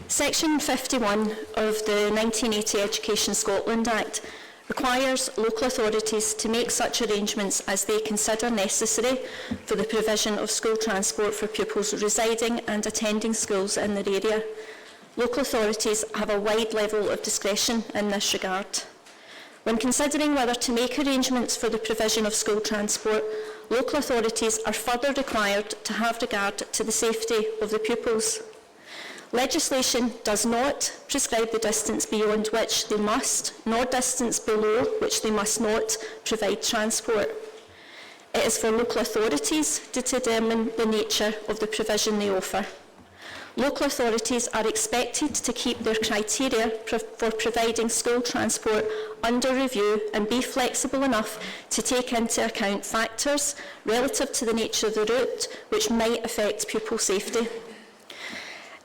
Section 51 of the 1980 Education Scotland Act requires local authorities to make such arrangements as they consider necessary for the provision of school transport for pupils residing and attending schools in their area. Local authorities have a wide level of discretion in this regard. When considering whether to make arrangements for the provision of school transport, local authorities are further required to have regard to the safety of the pupils. Legislation does not prescribe the distance beyond which they must, nor distance below which they must not provide transport. It is for local authorities to determine the nature of the provision they offer. Local authorities are expected to keep their criteria for providing school transport under review and be flexible enough to take into account factors relative to the nature of the route which might affect pupil safety.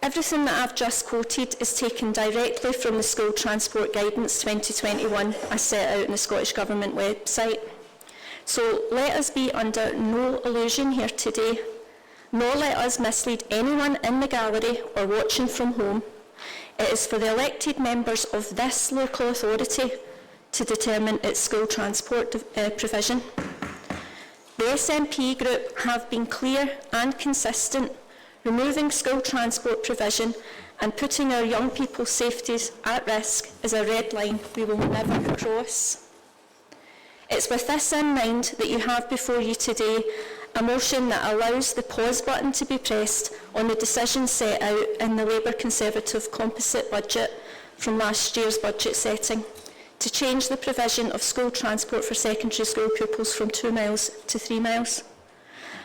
Everything that I've just quoted is taken directly from the School Transport Guidance 2021 as set out on the Scottish Government website. So let us be under no illusion here today, nor let us mislead anyone in the gallery or watching from home. It is for the elected members of this local authority to determine its school transport provision. The SNP group have been clear and consistent. Removing school transport provision and putting our young people's safeties at risk is a red line we will never cross. It's with this in mind that you have before you today a motion that allows the pause button to be pressed on the decision set out in the Labour Conservative composite budget from last year's budget setting to change the provision of school transport for secondary school pupils from 2 miles to 3 miles.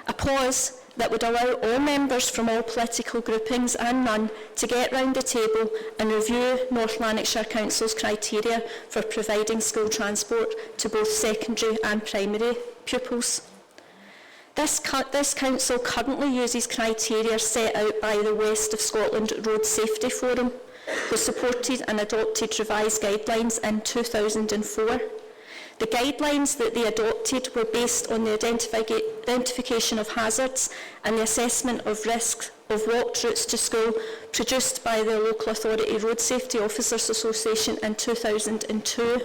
A pause that would allow all members from all political groupings and none to get round the table and review North Lanarkshire Council's criteria for providing school transport to both secondary and primary pupils. This council currently uses criteria set out by the West of Scotland Road Safety Forum, who supported and adopted revised guidelines in 2004. The guidelines that they adopted were based on the identification of hazards and the assessment of risks of walked routes to school produced by the Local Authority Road Safety Officers Association in 2002.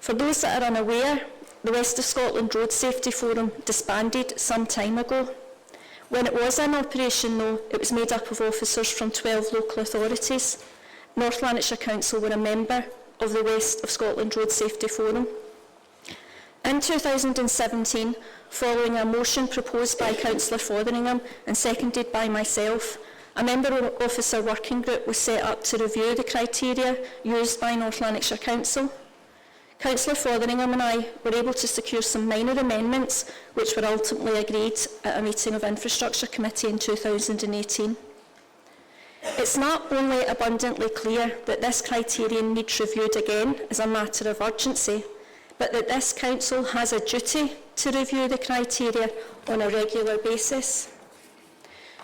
For those that are unaware, the West of Scotland Road Safety Forum disbanded some time ago. When it was in operation though, it was made up of officers from 12 local authorities. North Lanarkshire Council were a member of the West of Scotland Road Safety Forum. In 2017, following a motion proposed by Councillor Fotheringham and seconded by myself, a member officer working group was set up to review the criteria used by North Lanarkshire Council. Councillor Fotheringham and I were able to secure some minor amendments which were ultimately agreed at a meeting of Infrastructure Committee in 2018. It's not only abundantly clear that this criterion needs reviewed again as a matter of urgency, but that this council has a duty to review the criteria on a regular basis.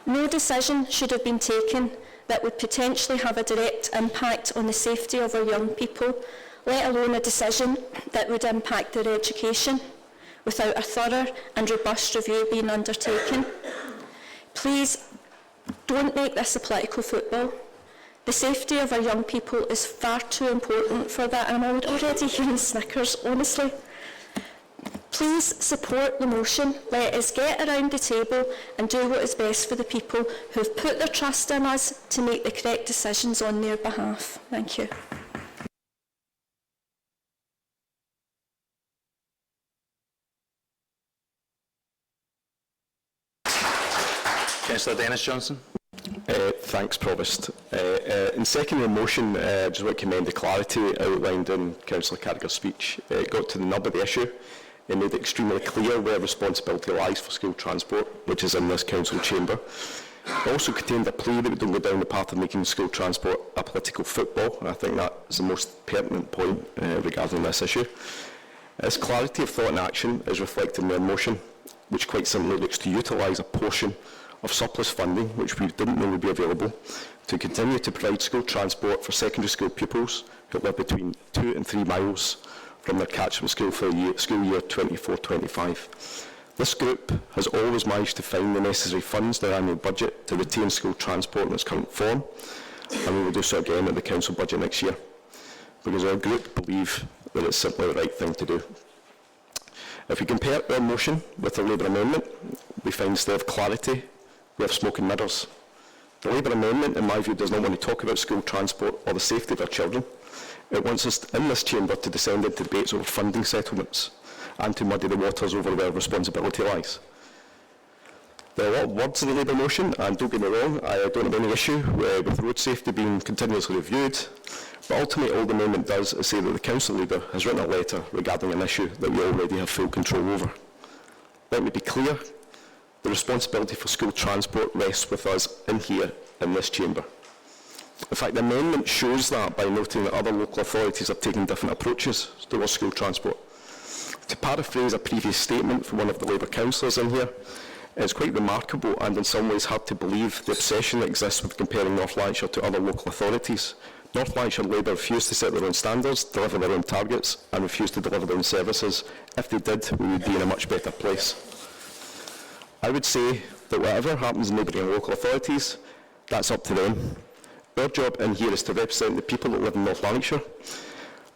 No decision should have been taken that would potentially have a direct impact on the safety of our young people, let alone a decision that would impact their education, without a thorough and robust review being undertaken. Please, don't make this a political football. The safety of our young people is far too important for that, and I'm already hearing snickers, honestly. Please support the motion. Let us get around the table and do what is best for the people who have put their trust in us to make the correct decisions on their behalf. Thank you. Councillor Dennis Johnson. Thanks, Provost. In seconding the motion, I just want to commend the clarity outlined in Councillor Carragher's speech. It got to the nub of the issue. It made it extremely clear where responsibility lies for school transport, which is in this council chamber. It also contained a plea that we don't go down the path of making school transport a political football, and I think that is the most pertinent point regarding this issue. This clarity of thought and action is reflected in the motion, which quite simply looks to utilise a portion of surplus funding, which we didn't know would be available, to continue to provide school transport for secondary school pupils who live between 2 and 3 miles from their catchment school for the school year 24-25. This group has always managed to find the necessary funds in their annual budget to retain school transport in its current form. and we will do so again at the council budget next year, because our group believe that it's simply the right thing to do. If we compare our motion with the Labour amendment, we find instead of clarity, we have smoke and mirrors. The Labour amendment, in my view, does not want to talk about school transport or the safety of our children. It wants us in this chamber to descend into debates over funding settlements and to muddy the waters over where responsibility lies. There are a lot of words in the Labour motion, and don't get me wrong, I don't have any issue with road safety being continuously reviewed, but ultimately all the amendment does is say that the council leader has written a letter regarding an issue that we already have full control over. Let me be clear, the responsibility for school transport rests with us in here, in this chamber. In fact, the amendment shows that by noting that other local authorities are taking different approaches towards school transport. To paraphrase a previous statement from one of the Labour councillors in here, it's quite remarkable and in some ways hard to believe the obsession that exists with comparing North Lanarkshire to other local authorities. North Lanarkshire Labour refused to set their own standards, deliver their own targets, and refused to deliver their own services. If they did, we would be in a much better place. I would say that whatever happens in neighbouring local authorities, that's up to them. Our job in here is to represent the people that live in North Lanarkshire.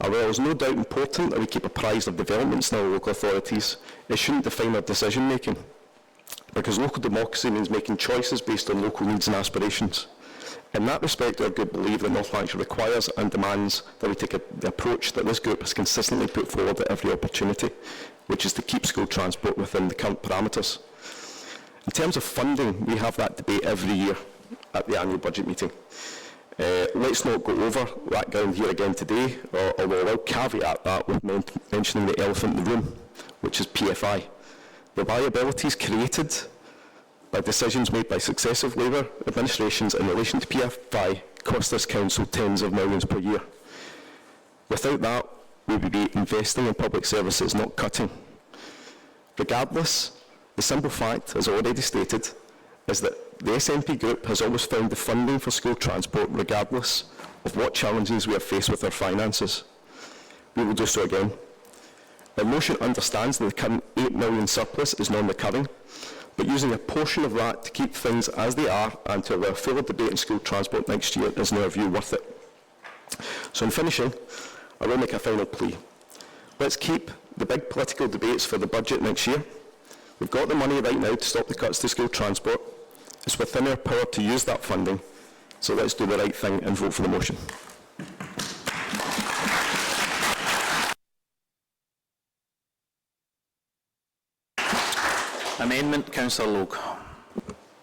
And while it's no doubt important that we keep apprised of developments in our local authorities, it shouldn't define our decision making, because local democracy means making choices based on local needs and aspirations. In that respect, our group believe that North Lanarkshire requires and demands that we take the approach that this group has consistently put forward at every opportunity, which is to keep school transport within the current parameters. In terms of funding, we have that debate every year at the annual budget meeting. Let's not go over that ground here again today, although I will caveat that with mentioning the elephant in the room, which is PFI. The liabilities created by decisions made by successive Labour administrations in relation to PFI cost this council tens of millions per year. Without that, we would be investing in public services, not cutting. Regardless, the simple fact, as already stated, is that the SNP group has always found the funding for school transport regardless of what challenges we have faced with our finances. We will do so again. Our motion understands that the current 8 million surplus is non-recurring, but using a portion of that to keep things as they are and to allow further debate on school transport next year is, in our view, worth it. So in finishing, I will make a final plea. Let's keep the big political debates for the budget next year. We've got the money right now to stop the cuts to school transport. It's within our power to use that funding, so let's do the right thing and vote for the motion. Amendment, Councillor Logue.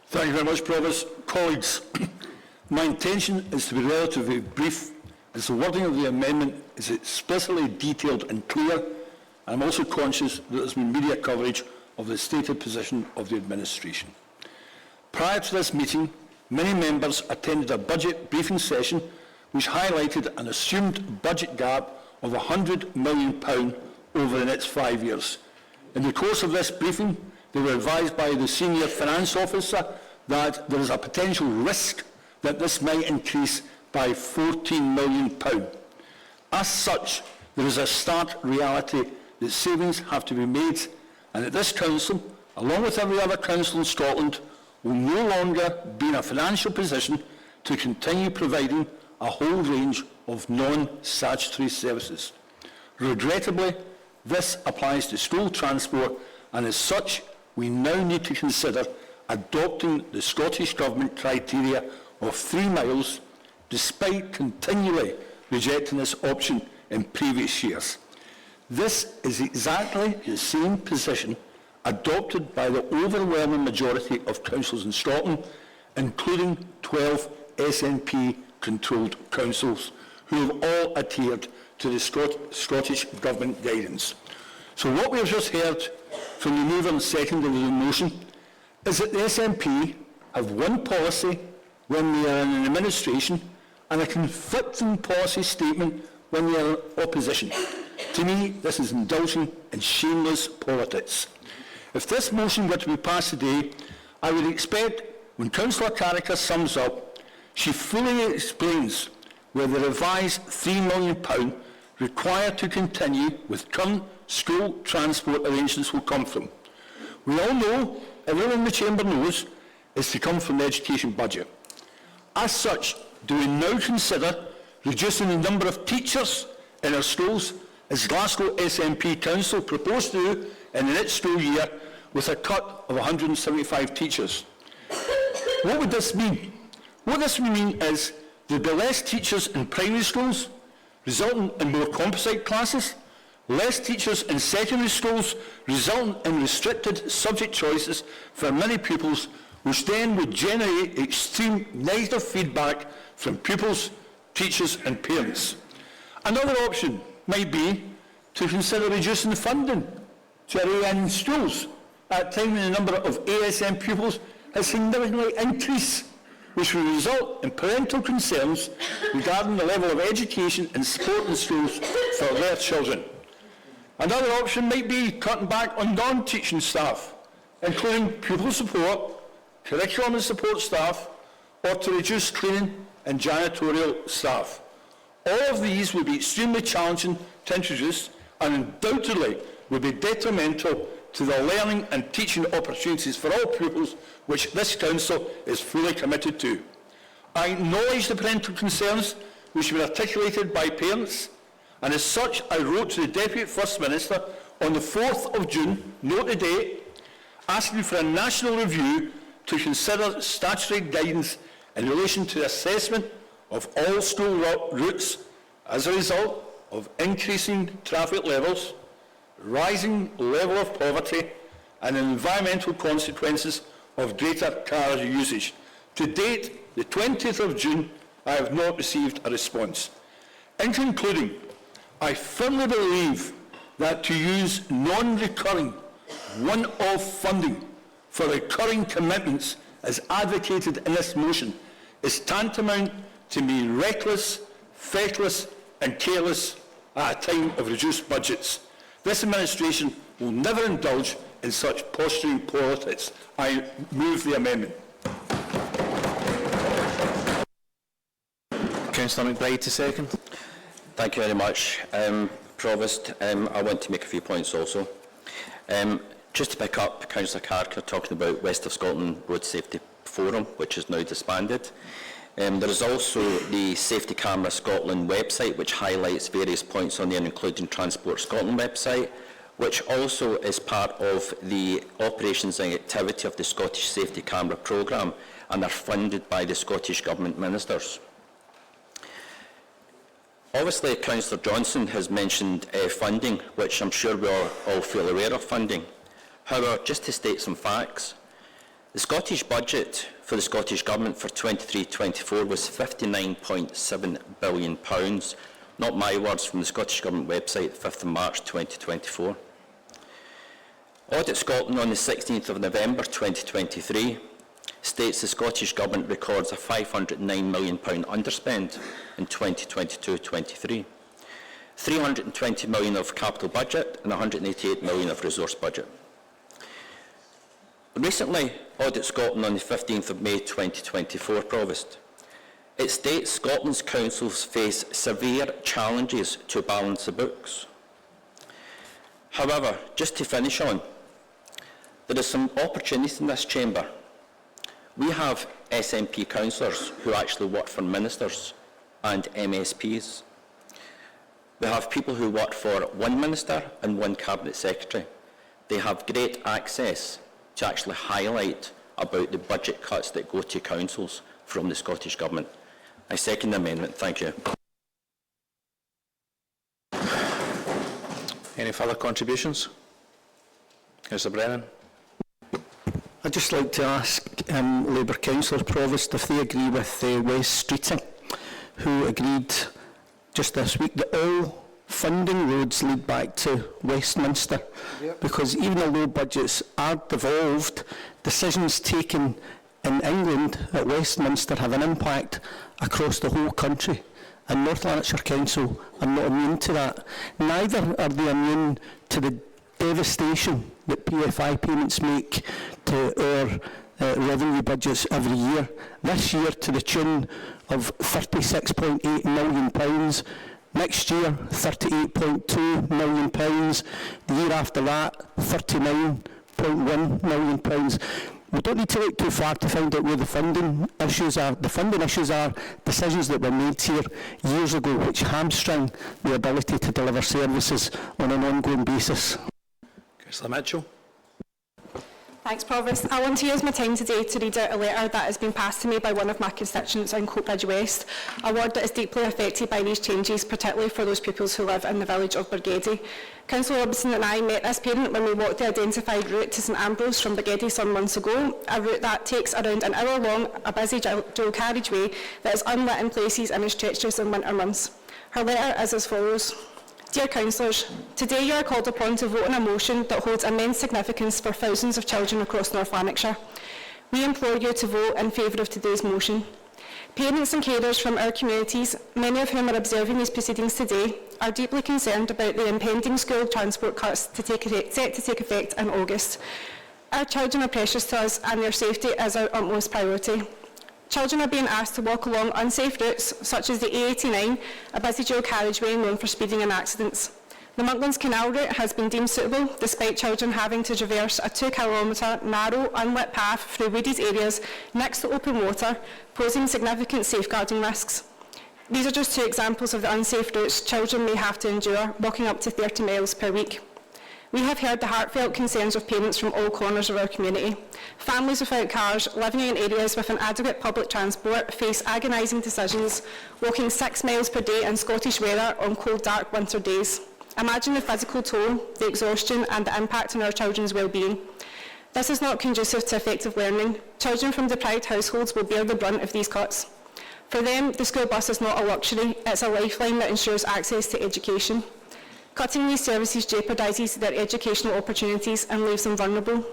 Thank you very much, Provost. Colleagues, my intention is to be relatively brief, as the wording of the amendment is explicitly detailed and clear. I'm also conscious that there has been media coverage of the stated position of the administration. Prior to this meeting, many members attended a budget briefing session which highlighted an assumed budget gap of £100 million over the next 5 years. In the course of this briefing, they were advised by the senior finance officer that there is a potential risk that this might increase by £14 million. As such, there is a stark reality that savings have to be made, and that this council, along with every other council in Scotland, will no longer be in a financial position to continue providing a whole range of non-statutory services. Regrettably, this applies to school transport, and as such, we now need to consider adopting the Scottish Government criteria of 3 miles, despite continually rejecting this option in previous years. This is exactly the same position adopted by the overwhelming majority of councils in Scotland, including 12 SNP-controlled councils, who have all adhered to the Scottish Government guidance. So what we have just heard from the mover and seconder of the motion is that the SNP have one policy when they are in an administration and a conflicting policy statement when they are in opposition. To me, this is indulging in shameless politics. If this motion were to be passed today, I would expect when Councillor Carricker sums up, she fully explains where the revised £3 million required to continue with current school transport arrangements will come from. We all know, everyone in the chamber knows, is to come from the education budget. As such, do we now consider reducing the number of teachers in our schools, as Glasgow SNP Council proposed to do in the next school year with a cut of 175 teachers? What would this mean? What this would mean is there would be less teachers in primary schools, resulting in more composite classes, less teachers in secondary schools, resulting in restricted subject choices for many pupils, which then would generate extreme negative feedback from pupils, teachers and parents. Another option might be to consider reducing the funding to our AN schools at a time when the number of ASM pupils has significantly increased, which will result in parental concerns regarding the level of education and support in schools for their children. Another option might be cutting back on non-teaching staff, including pupil support, curriculum and support staff, or to reduce cleaning and janitorial staff. All of these would be extremely challenging to introduce and undoubtedly would be detrimental to the learning and teaching opportunities for all pupils, which this Council is fully committed to. I acknowledge the parental concerns which were articulated by parents, and as such I wrote to the Deputy First Minister on the 4th of June, note the date, asking for a national review to consider statutory guidance in relation to the assessment of all school routes as a result of increasing traffic levels, rising level of poverty and environmental consequences of greater car usage. To date, the 20th of June, I have not received a response. In concluding, I firmly believe that to use non-recurring, one-off funding for recurring commitments as advocated in this motion is tantamount to being reckless, feckless and careless at a time of reduced budgets. This administration will never indulge in such posturing politics. I move the amendment. Councillor McBride to second. Thank you very much, Provost. I want to make a few points also. Just to pick up Councillor Carker talking about West of Scotland Road Safety Forum, which is now disbanded. There is also the Safety Camera Scotland website, which highlights various points on there, including Transport Scotland website, which also is part of the operations and activity of the Scottish Safety Camera Programme and are funded by the Scottish Government Ministers. Obviously, Councillor Johnson has mentioned funding, which I'm sure we all feel aware of funding. However, just to state some facts, the Scottish budget for the Scottish Government for 23-24 was £59.7 billion, not my words, from the Scottish Government website, 5th of March 2024. Audit Scotland on the 16th of November 2023 states the Scottish Government records a £509 million underspend in 2022-23, 320 million of capital budget and 188 million of resource budget. Recently, Audit Scotland on the 15th of May 2024, Provost, it states Scotland's councils face severe challenges to balance the books. However, just to finish on, there is some opportunity in this chamber. We have SNP councillors who actually work for ministers and MSPs. We have people who work for one minister and one cabinet secretary. They have great access to actually highlight about the budget cuts that go to councils from the Scottish Government. I second the amendment. Thank you. Any further contributions? Councillor Brennan. I'd just like to ask Labour Councillor Provost if they agree with West Streeting, who agreed just this week that all funding roads lead back to Westminster. Yep. Because even though budgets are devolved, decisions taken in England at Westminster have an impact across the whole country. And North Lanarkshire Council are not immune to that. Neither are they immune to the devastation that PFI payments make to our revenue budgets every year. This year to the tune of £36.8 million. Next year, £38.2 million. The year after that, £39.1 million. We don't need to look too far to find out where the funding issues are. The funding issues are decisions that were made here years ago which hamstring the ability to deliver services on an ongoing basis. Councillor Mitchell. Thanks, Provost. I want to use my time today to read out a letter that has been passed to me by one of my constituents in Coatbridge West, a ward that is deeply affected by these changes, particularly for those pupils who live in the village of Bargedy. Councillor Robinson and I met this parent when we walked the identified route to St Ambrose from Bargedy some months ago, a route that takes around an hour long, a busy dual carriageway that is unlit in places and is treacherous in winter months. Her letter is as follows. Dear Councillors, today you are called upon to vote on a motion that holds immense significance for thousands of children across North Lanarkshire. We implore you to vote in favour of today's motion. Parents and carers from our communities, many of whom are observing these proceedings today, are deeply concerned about the impending school transport cuts set to take effect in August. Our children are precious to us and their safety is our utmost priority. Children are being asked to walk along unsafe routes such as the A89, a busy dual carriageway known for speeding and accidents. The Monklands Canal route has been deemed suitable despite children having to traverse a 2-kilometre narrow, unlit path through wooded areas next to open water, posing significant safeguarding risks. These are just two examples of the unsafe routes children may have to endure, walking up to 30 miles per week. We have heard the heartfelt concerns of parents from all corners of our community. Families without cars, living in areas with inadequate public transport, face agonising decisions, walking 6 miles per day in Scottish weather on cold, dark winter days. Imagine the physical toll, the exhaustion and the impact on our children's well-being. This is not conducive to effective learning. Children from deprived households will bear the brunt of these cuts. For them, the school bus is not a luxury, it's a lifeline that ensures access to education. Cutting these services jeopardises their educational opportunities and leaves them vulnerable.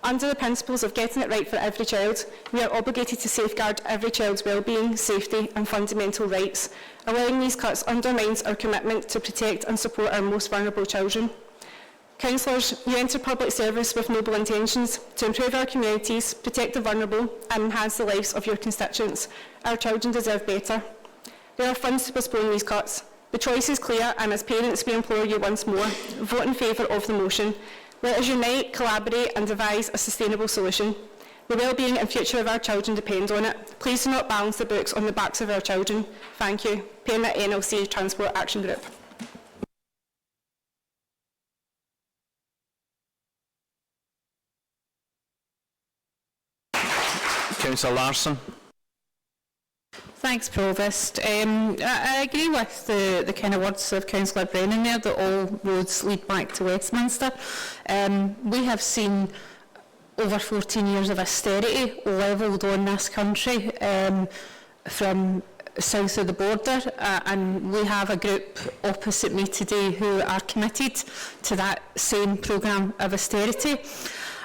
Under the principles of getting it right for every child, we are obligated to safeguard every child's well-being, safety and fundamental rights. Allowing these cuts undermines our commitment to protect and support our most vulnerable children. Councillors, you enter public service with noble intentions to improve our communities, protect the vulnerable and enhance the lives of your constituents. Our children deserve better. There are funds to postpone these cuts. The choice is clear, and as parents we implore you once more, vote in favour of the motion. Let us unite, collaborate and devise a sustainable solution. The well-being and future of our children depend on it. Please do not balance the books on the backs of our children. Thank you. Parent NLC Transport Action Group. Councillor Larson. Thanks, Provost. I agree with the kind of words of Councillor Brennan there, that all roads lead back to Westminster. We have seen over 14 years of austerity levelled on this country from south of the border, and we have a group opposite me today who are committed to that same programme of austerity.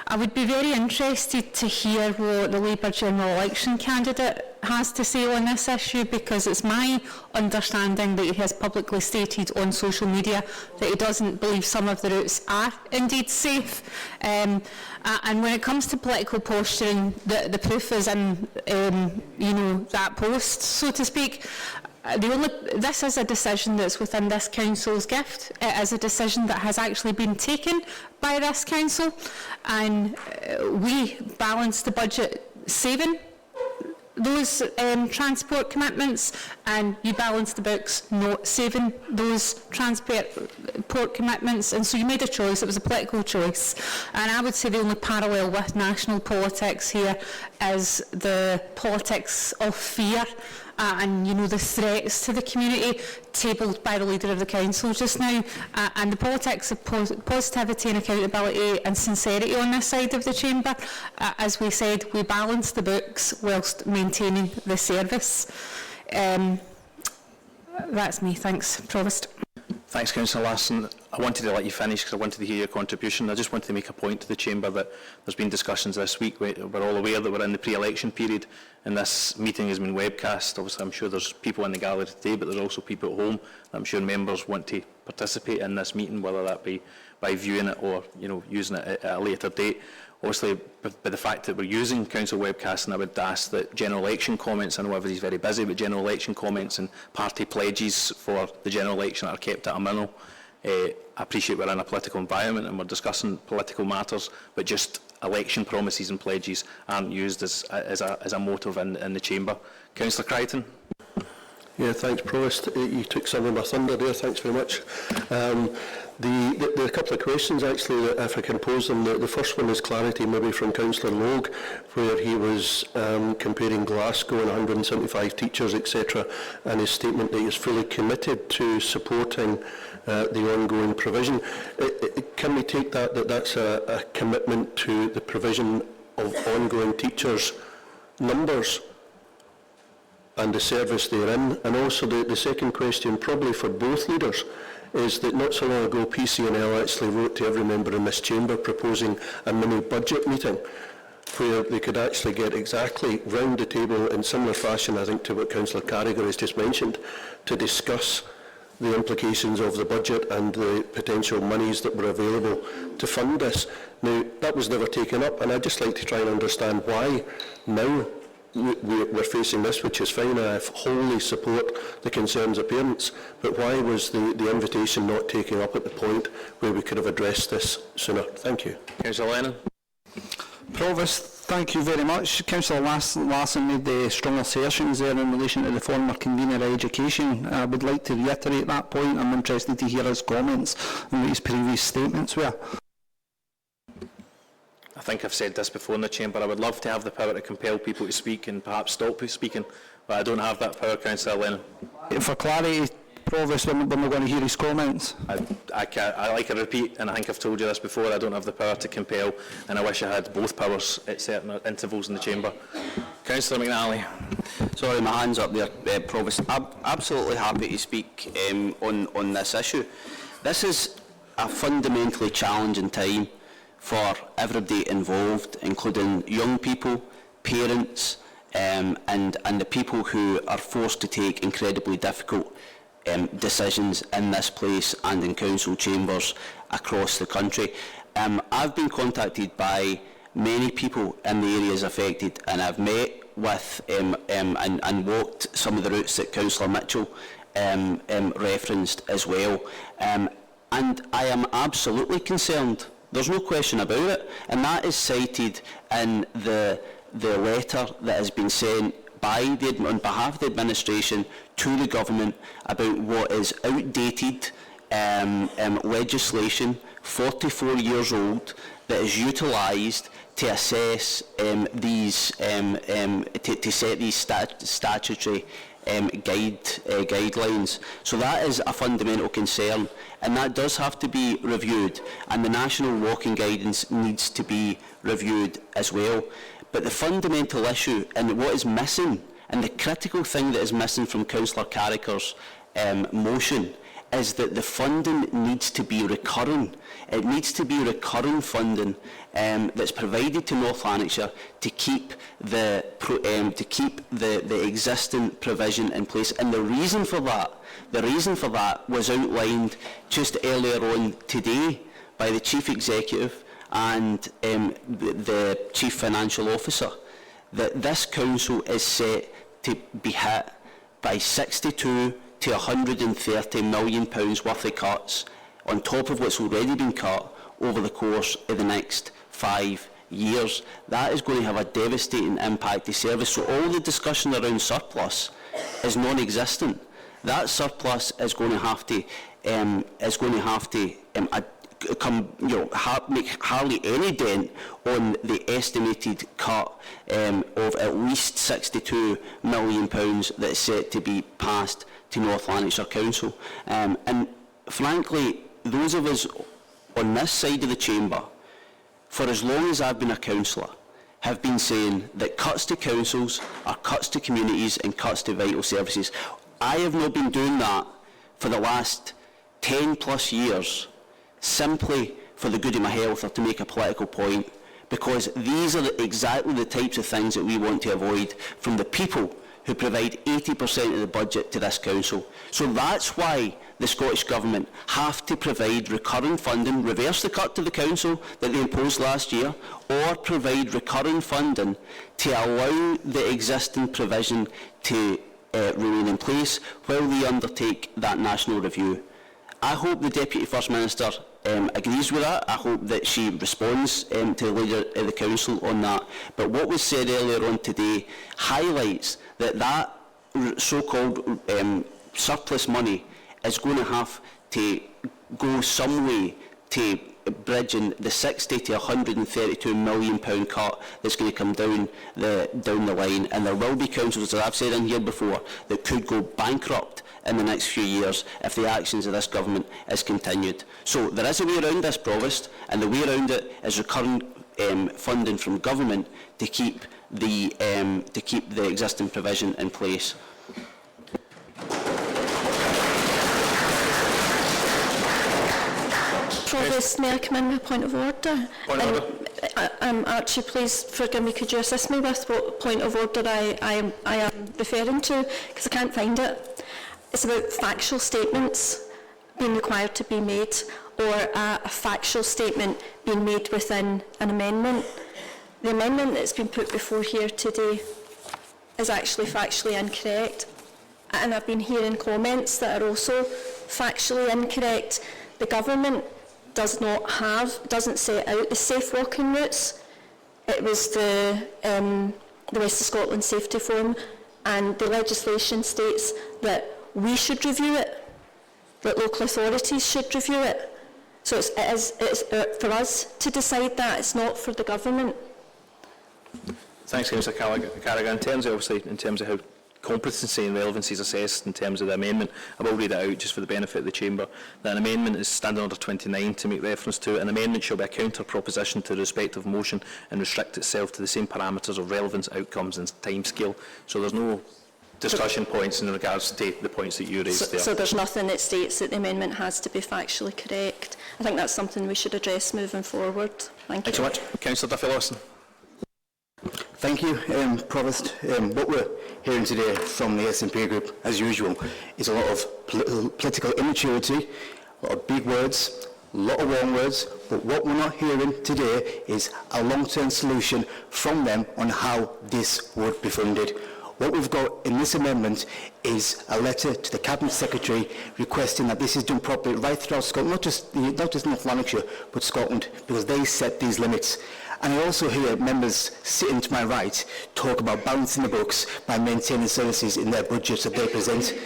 I would be very interested to hear what the Labour general election candidate has to say on this issue, because it's my understanding that he has publicly stated on social media that he doesn't believe some of the routes are indeed safe. And when it comes to political posturing, the proof is in that post, so to speak. This is a decision that's within this council's gift. It is a decision that has actually been taken by this council, and we balance the budget saving those transport commitments, and you balance the books not saving those transport commitments, and so you made a choice. It was a political choice, and I would say the only parallel with national politics here is the politics of fear and the threats to the community tabled by the leader of the council just now, and the politics of positivity and accountability and sincerity on this side of the chamber. As we said, we balance the books whilst maintaining the service. That's me. Thanks, Provost. Thanks, Councillor Larson. I wanted to let you finish because I wanted to hear your contribution. I just wanted to make a point to the Chamber that there's been discussions this week. We're all aware that we're in the pre-election period and this meeting has been webcast. Obviously, I'm sure there's people in the gallery today, but there's also people at home. I'm sure members want to participate in this meeting, whether that be by viewing it or using it at a later date. Obviously, by the fact that we're using council webcasts, and I would ask that general election comments, I know everybody's very busy, but general election comments and party pledges for the general election are kept at a minimum. I appreciate we're in a political environment and we're discussing political matters, but just election promises and pledges aren't used as a motive in the chamber. Councillor Crichton. Yeah, thanks, Provost. You took some of my thunder there. Thanks very much. There are a couple of questions, actually, that if I can pose them. The first one is clarity, maybe from Councillor Logue, where he was comparing Glasgow and 175 teachers, etc., and his statement that he is fully committed to supporting the ongoing provision. Can we take that that's a commitment to the provision of ongoing teachers' numbers and the service they're in? And also the second question, probably for both leaders, is that not so long ago PCNL actually wrote to every member in this chamber proposing a mini budget meeting where they could actually get exactly round the table in similar fashion, I think, to what Councillor Carragher has just mentioned, to discuss the implications of the budget and the potential monies that were available to fund this. Now, that was never taken up, and I'd just like to try and understand why now we're facing this, which is fine. I wholly support the concerns of parents, but why was the invitation not taken up at the point where we could have addressed this sooner? Thank you. Councillor Lennon. Provost, thank you very much. Councillor Larson made the strong assertions there in relation to the former convener of education. I would like to reiterate that point. I'm interested to hear his comments on what his previous statements were. I think I've said this before in the chamber. I would love to have the power to compel people to speak and perhaps stop speaking, but I don't have that power, Councillor Lennon. For clarity, Provost, when we're going to hear his comments. I like a repeat, and I think I've told you this before. I don't have the power to compel, and I wish I had both powers at certain intervals in the chamber. Councillor McNally. Sorry, my hand's up there, Provost. I'm absolutely happy to speak on this issue. This is a fundamentally challenging time for everybody involved, including young people, parents, and the people who are forced to take incredibly difficult decisions in this place and in council chambers across the country. I've been contacted by many people in the areas affected, and I've met with and walked some of the routes that Councillor Mitchell referenced as well. And I am absolutely concerned. There's no question about it, and that is cited in the letter that has been sent on behalf of the administration to the government about what is outdated legislation, 44 years old, that is utilised to assess to set these statutory guidelines. So that is a fundamental concern, and that does have to be reviewed, and the national walking guidance needs to be reviewed as well. But the fundamental issue and what is missing, and the critical thing that is missing from Councillor Carragher's motion, is that the funding needs to be recurring. It needs to be recurring funding that's provided to North Lanarkshire to keep the existing provision in place. And the reason for that was outlined just earlier on today by the Chief Executive and the Chief Financial Officer, that this council is set to be hit by 62 to 130 million pounds worth of cuts on top of what's already been cut over the course of the next 5 years. That is going to have a devastating impact to service. So all the discussion around surplus is non-existent. That surplus is going to have to make hardly any dent on the estimated cut of at least £62 million that is set to be passed to North Lanarkshire Council. And frankly, those of us on this side of the chamber, for as long as I've been a councillor, have been saying that cuts to councils are cuts to communities and cuts to vital services. I have not been doing that for the last 10 plus years simply for the good of my health or to make a political point, because these are exactly the types of things that we want to avoid from the people who provide 80% of the budget to this council. So that's why the Scottish Government have to provide recurring funding, reverse the cut to the council that they imposed last year, or provide recurring funding to allow the existing provision to remain in place while they undertake that national review. I hope the Deputy First Minister agrees with that. I hope that she responds to the Leader of the Council on that. But what was said earlier on today highlights that so-called surplus money is going to have to go some way to bridging the 60 to 132 million pound cut that's going to come down the line, and there will be councils, as I've said in here before, that could go bankrupt in the next few years if the actions of this government is continued. So there is a way around this, Provost, and the way around it is recurrent funding from government to keep the existing provision in place. Provost, may I come in with a point of order? Point of order. Archie, please forgive me, could you assist me with what point of order I am referring to? Because I can't find it. It's about factual statements being required to be made, or a factual statement being made within an amendment. The amendment that's been put before here today is actually factually incorrect, and I've been hearing comments that are also factually incorrect. The government doesn't set out the safe walking routes. It was the West of Scotland Safety Forum, and the legislation states that we should review it, that local authorities should review it. So it is for us to decide that, it's not for the government. Thanks, Councillor Carragher. In terms of how competency and relevancy is assessed in terms of the amendment, I will read it out just for the benefit of the Chamber. That an amendment is Standing Order 29 to make reference to. An amendment shall be a counter-proposition to the respective motion and restrict itself to the same parameters of relevance, outcomes and timescale. So there's no discussion points in regards to the points that you raised there. So there's nothing that states that the amendment has to be factually correct. I think that's something we should address moving forward. Thank you. Thanks so much. Councillor Duffy-Lawson. Thank you, Provost. What we're hearing today from the SNP group, as usual, is a lot of political immaturity, a lot of big words, a lot of wrong words, but what we're not hearing today is a long-term solution from them on how this would be funded. What we've got in this amendment is a letter to the Cabinet Secretary requesting that this is done properly right throughout Scotland, not just North Lanarkshire, but Scotland, because they set these limits. And I also hear members sitting to my right talk about balancing the books by maintaining services in their budgets that they present.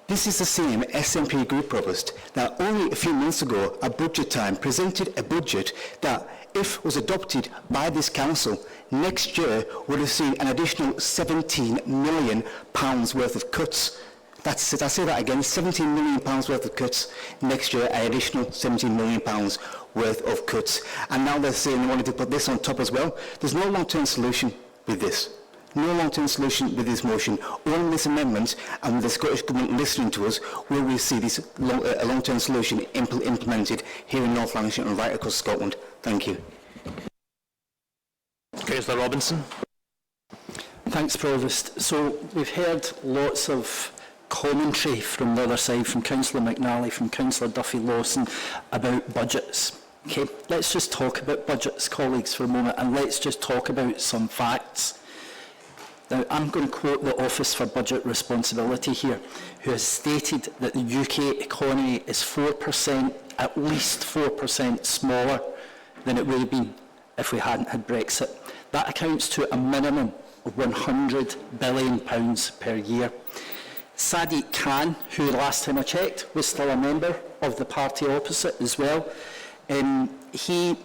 This is the same SNP group, Provost, that only a few months ago at budget time presented a budget that, if was adopted by this council, next year would have seen an additional £17 million worth of cuts. I say that again, £17 million worth of cuts. Next year, an additional £17 million worth of cuts. And now they're saying they wanted to put this on top as well. There's no long-term solution with this. No long-term solution with this motion. Only this amendment, and with the Scottish Government listening to us, will we see this long-term solution implemented here in North Lanarkshire and right across Scotland. Thank you. Councillor Robinson. Thanks, Provost. So we've heard lots of commentary from the other side, from Councillor McNally, from Councillor Duffy-Lawson, about budgets. Okay, let's just talk about budgets, colleagues, for a moment, and let's just talk about some facts. Now, I'm going to quote the Office for Budget Responsibility here, who has stated that the UK economy is 4%, at least 4% smaller than it would have been if we hadn't had Brexit. That accounts to a minimum of £100 billion per year. Sadiq Khan, who last time I checked was still a member of the party opposite as well, he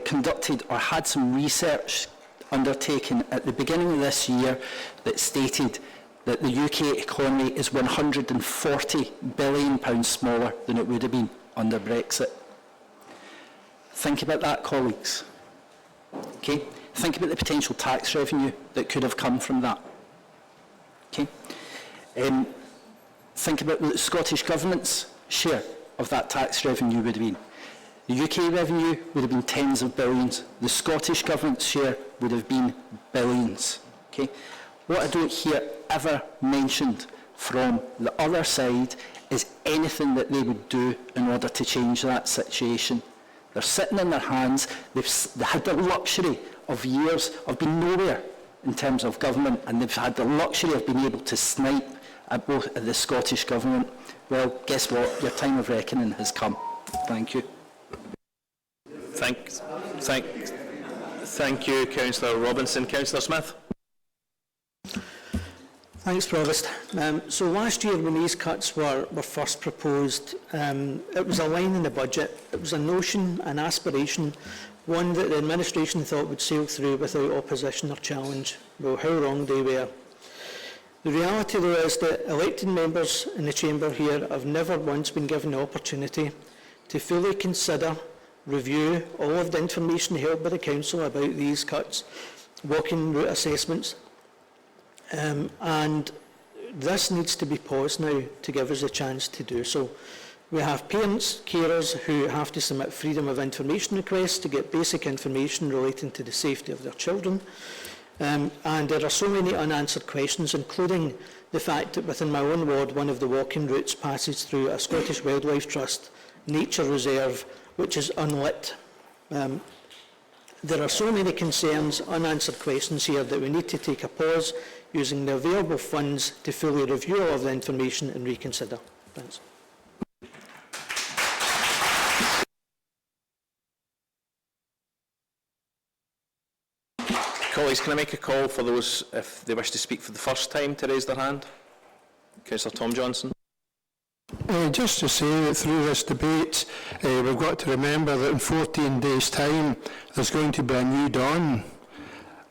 conducted or had some research undertaken at the beginning of this year that stated that the UK economy is £140 billion smaller than it would have been under Brexit. Think about that, colleagues. Okay? Think about the potential tax revenue that could have come from that. Okay? Think about what the Scottish Government's share of that tax revenue would have been. The UK revenue would have been tens of billions. The Scottish Government's share would have been billions. Okay? What I don't hear ever mentioned from the other side is anything that they would do in order to change that situation. They're sitting in their hands. They had the luxury of years of being nowhere in terms of government, and they've had the luxury of being able to snipe at both the Scottish Government. Well, guess what? Your time of reckoning has come. Thank you. Thank you, Councillor Robinson. Councillor Smith. Thanks, Provost. So last year when these cuts were first proposed, it was a line in the budget. It was a notion, an aspiration, one that the administration thought would sail through without opposition or challenge. Well, how wrong they were. The reality, though, is that elected members in the chamber here have never once been given the opportunity to fully consider, review all of the information held by the Council about these cuts, walking route assessments, and this needs to be paused now to give us a chance to do so. We have parents, carers who have to submit freedom of information requests to get basic information relating to the safety of their children. And there are so many unanswered questions, including the fact that within my own ward, one of the walking routes passes through a Scottish Wildlife Trust nature reserve, which is unlit. There are so many concerns, unanswered questions here that we need to take a pause using the available funds to fully review all of the information and reconsider. Thanks. Colleagues, can I make a call for those, if they wish to speak for the first time, to raise their hand? Councillor Tom Johnson. Just to say that through this debate, we've got to remember that in 14 days' time, there's going to be a new dawn.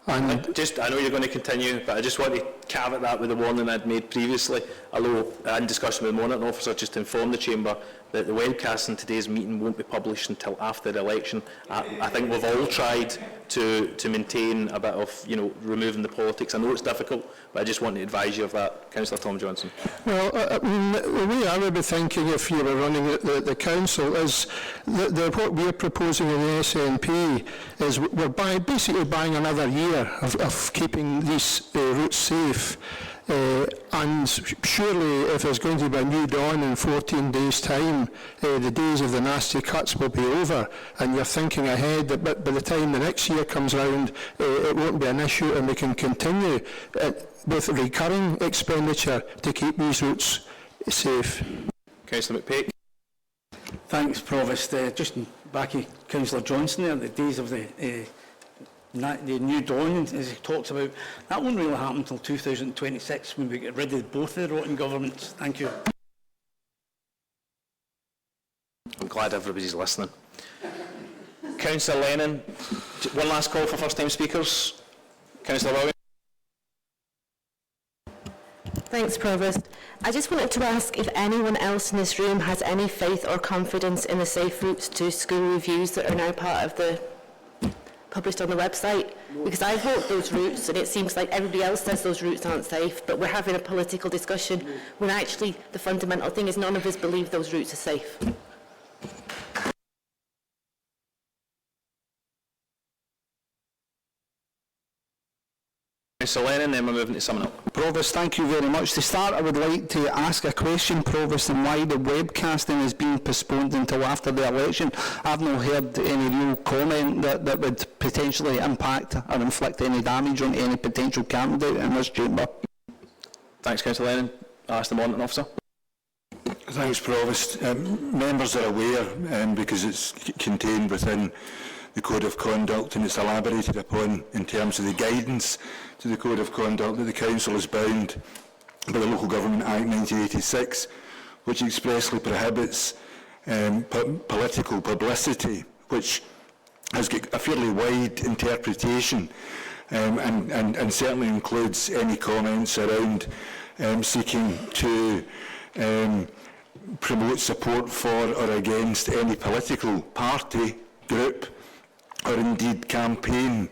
And I know you're going to continue, but I just want to caveat that with the warning I'd made previously, although in discussion with the monitoring officer, just to inform the Chamber that the webcast in today's meeting won't be published until after the election. I think we've all tried to maintain a bit of, removing the politics. I know it's difficult, but I just want to advise you of that. Councillor Tom Johnson. Well, the way I would be thinking if you were running the council is that what we're proposing in the SNP is we're basically buying another year of keeping these routes safe. And surely if there's going to be a new dawn in 14 days' time, the days of the nasty cuts will be over, and you're thinking ahead that by the time the next year comes round, it won't be an issue, and we can continue with recurring expenditure to keep these routes safe. Councillor McPake. Thanks, Provost. Just back to Councillor Johnson there, the days of the new dawn, as he talks about, that won't really happen until 2026 when we get rid of both of the rotten governments. Thank you. I'm glad everybody's listening. Councillor Lennon, one last call for first-time speakers. Councillor Williams. Thanks, Provost. I just wanted to ask if anyone else in this room has any faith or confidence in the safe routes to school reviews that are now part of the published on the website, because I've walked those routes and it seems like everybody else says those routes aren't safe, but we're having a political discussion when actually the fundamental thing is none of us believe those routes are safe. Councillor Lennon, then we're moving to summing up. Provost, thank you very much. To start, I would like to ask a question, Provost, on why the webcasting is being postponed until after the election. I've not heard any real comment that would potentially impact or inflict any damage on any potential candidate in this chamber. Thanks, Councillor Lennon. I'll ask the monitoring officer. Thanks, Provost. Members are aware, because it's contained within the Code of Conduct and it's elaborated upon in terms of the guidance to the Code of Conduct that the Council is bound by the Local Government Act 1986, which expressly prohibits political publicity, which has got a fairly wide interpretation and certainly includes any comments around seeking to promote support for or against any political party, group, or indeed campaign.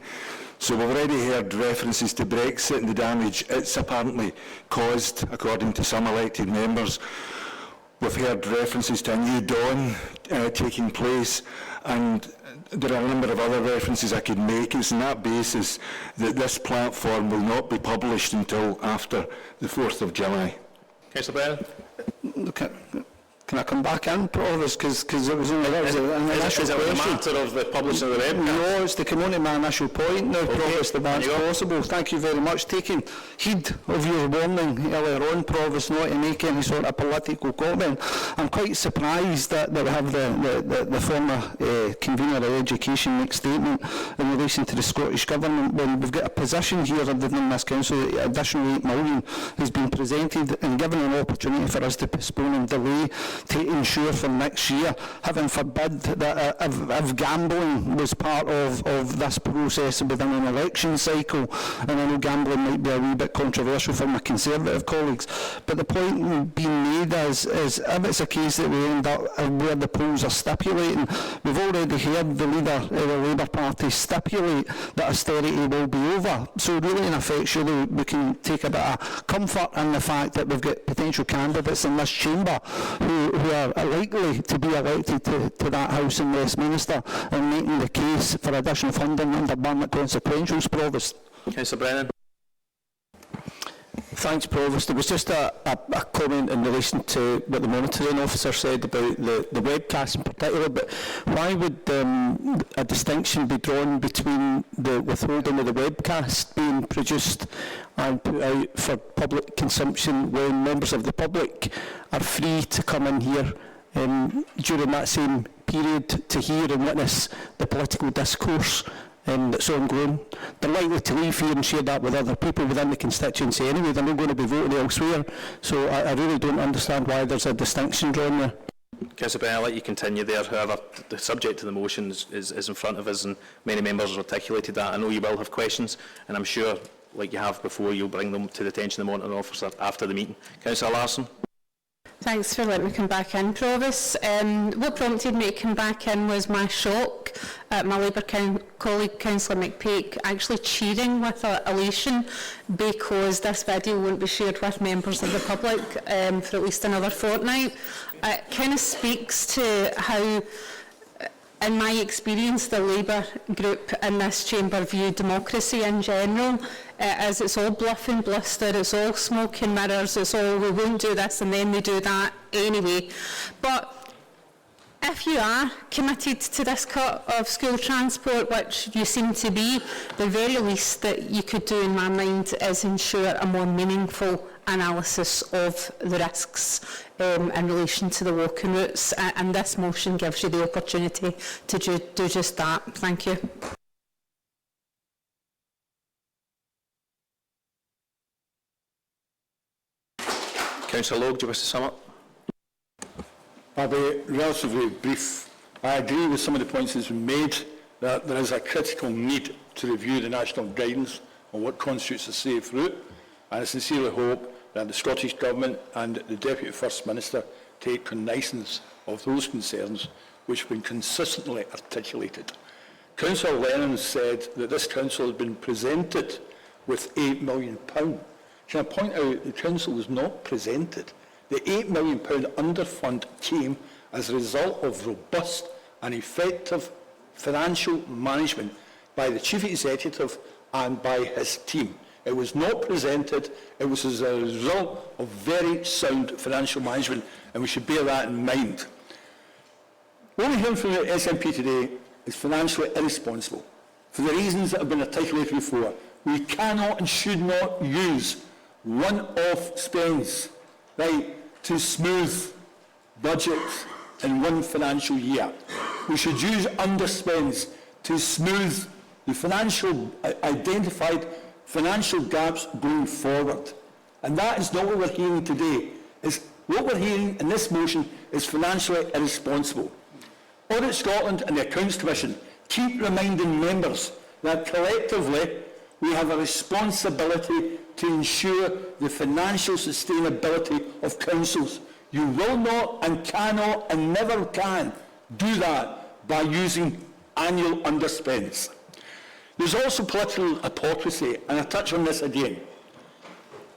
So we've already heard references to Brexit and the damage it's apparently caused, according to some elected members. We've heard references to a new dawn taking place, and there are a number of other references I could make. It's on that basis that this platform will not be published until after the 4th of July. Councillor Brennan. Can I come back in, Provost? Because it was only an initial Is it a question. matter of the publishing of the webcast? No, it's to come on to my initial point now, Provost, if that's possible. Thank you very much. Taking heed of your warning earlier on, Provost, not to make any sort of political comment, I'm quite surprised that we have the former convener of education make statement in relation to the Scottish Government when we've got a position here within this Council that additional 8 million has been presented and given an opportunity for us to postpone and delay to ensure for next year, having forbid that if gambling was part of this process within an election cycle, and I know gambling might be a wee bit controversial for my Conservative colleagues, but the point being made is if it's a case that we end up where the polls are stipulating, we've already heard the leader of the Labour Party stipulate that austerity will be over, so really in effect surely we can take a bit of comfort in the fact that we've got potential candidates in this chamber who are likely to be elected to that House in Westminster and making the case for additional funding under Barnett consequentials, Provost. Councillor Brennan. Thanks, Provost. It was just a comment in relation to what the monitoring officer said about the webcast in particular, but why would a distinction be drawn between the withholding of the webcast being produced and put out for public consumption when members of the public are free to come in here during that same period to hear and witness the political discourse that's ongoing? They're likely to leave here and share that with other people within the constituency anyway. They're not going to be voting elsewhere. So I really don't understand why there's a distinction drawn there. Councillor Brennan, I'll let you continue there. However, the subject to the motion is in front of us, and many members have articulated that. I know you will have questions, and I'm sure, like you have before, you'll bring them to the attention of the monitoring officer after the meeting. Councillor Larson. Thanks for letting me come back in, Provost. What prompted me to come back in was my shock at my Labour colleague, Councillor McPake, actually cheering with elation because this video won't be shared with members of the public for at least another fortnight. It kind of speaks to how, in my experience, the Labour group in this chamber view democracy in general, as it's all bluff and bluster, it's all smoke and mirrors, it's all we won't do this and then we do that anyway. But if you are committed to this cut of school transport, which you seem to be, the very least that you could do in my mind is ensure a more meaningful analysis of the risks in relation to the walking routes, and this motion gives you the opportunity to do just that. Thank you. Councillor Logue, do you wish to sum up? I'll be relatively brief. I agree with some of the points that's been made that there is a critical need to review the national guidance on what constitutes a safe route, and I sincerely hope that the Scottish Government and the Deputy First Minister take cognizance of those concerns which have been consistently articulated. Councillor Lennon said that this Council has been presented with £8 million. Can I point out the Council was not presented? The £8 million underfund came as a result of robust and effective financial management by the Chief Executive and by his team. It was not presented, it was as a result of very sound financial management, and we should bear that in mind. What we hear from the SNP today is financially irresponsible. For the reasons that have been articulated before, we cannot and should not use one-off spends, to smooth budgets in one financial year. We should use underspends to smooth the identified financial gaps going forward. And that is not what we're hearing today. What we're hearing in this motion is financially irresponsible. Audit Scotland and the Accounts Commission keep reminding members that collectively we have a responsibility to ensure the financial sustainability of councils. You will not and cannot and never can do that by using annual underspends. There's also political hypocrisy, and I touch on this again.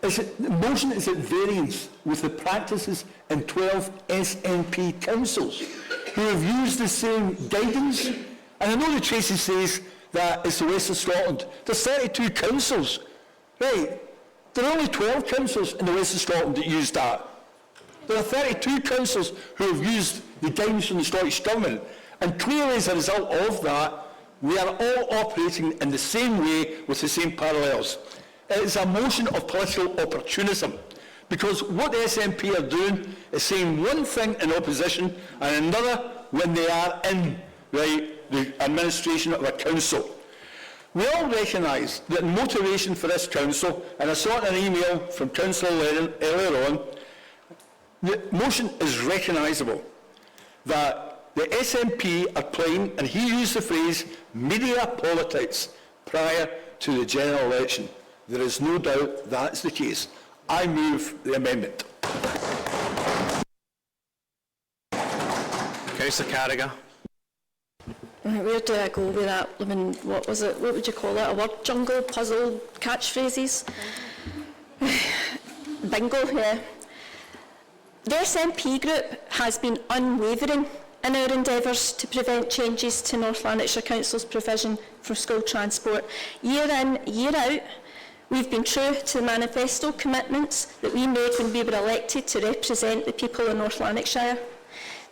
The motion is at variance with the practices in 12 SNP councils who have used the same guidance. And I know that Tracy says that it's the West of Scotland. There's 32 councils. Right, there are only 12 councils in the West of Scotland that use that. There are 32 councillors who have used the guidance from the Scottish Government, and clearly as a result of that, we are all operating in the same way with the same parallels. It is a motion of political opportunism, because what the SNP are doing is saying one thing in opposition and another when they are in the administration of a council. We all recognise that motivation for this council, and I saw it in an email from Councillor Lennon earlier on, the motion is recognisable that the SNP are playing, and he used the phrase, media politics prior to the general election. There is no doubt that's the case. I move the amendment. Councillor Carragher. Where do I go with that? I mean, what was it? What would you call it? A word jungle, puzzle, catchphrases? Bingo, yeah. The SNP group has been unwavering in our endeavours to prevent changes to North Lanarkshire Council's provision for school transport. Year in, year out, we've been true to the manifesto commitments that we made when we were elected to represent the people of North Lanarkshire.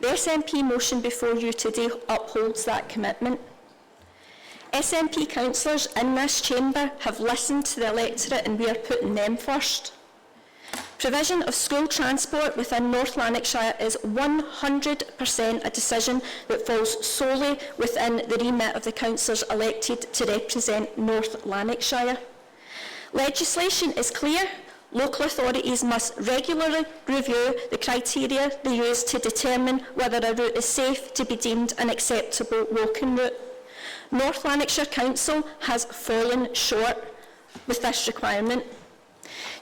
The SNP motion before you today upholds that commitment. SNP councillors in this chamber have listened to the electorate, and we are putting them first. Provision of school transport within North Lanarkshire is 100% a decision that falls solely within the remit of the councillors elected to represent North Lanarkshire. Legislation is clear. Local authorities must regularly review the criteria they use to determine whether a route is safe to be deemed an acceptable walking route. North Lanarkshire Council has fallen short with this requirement.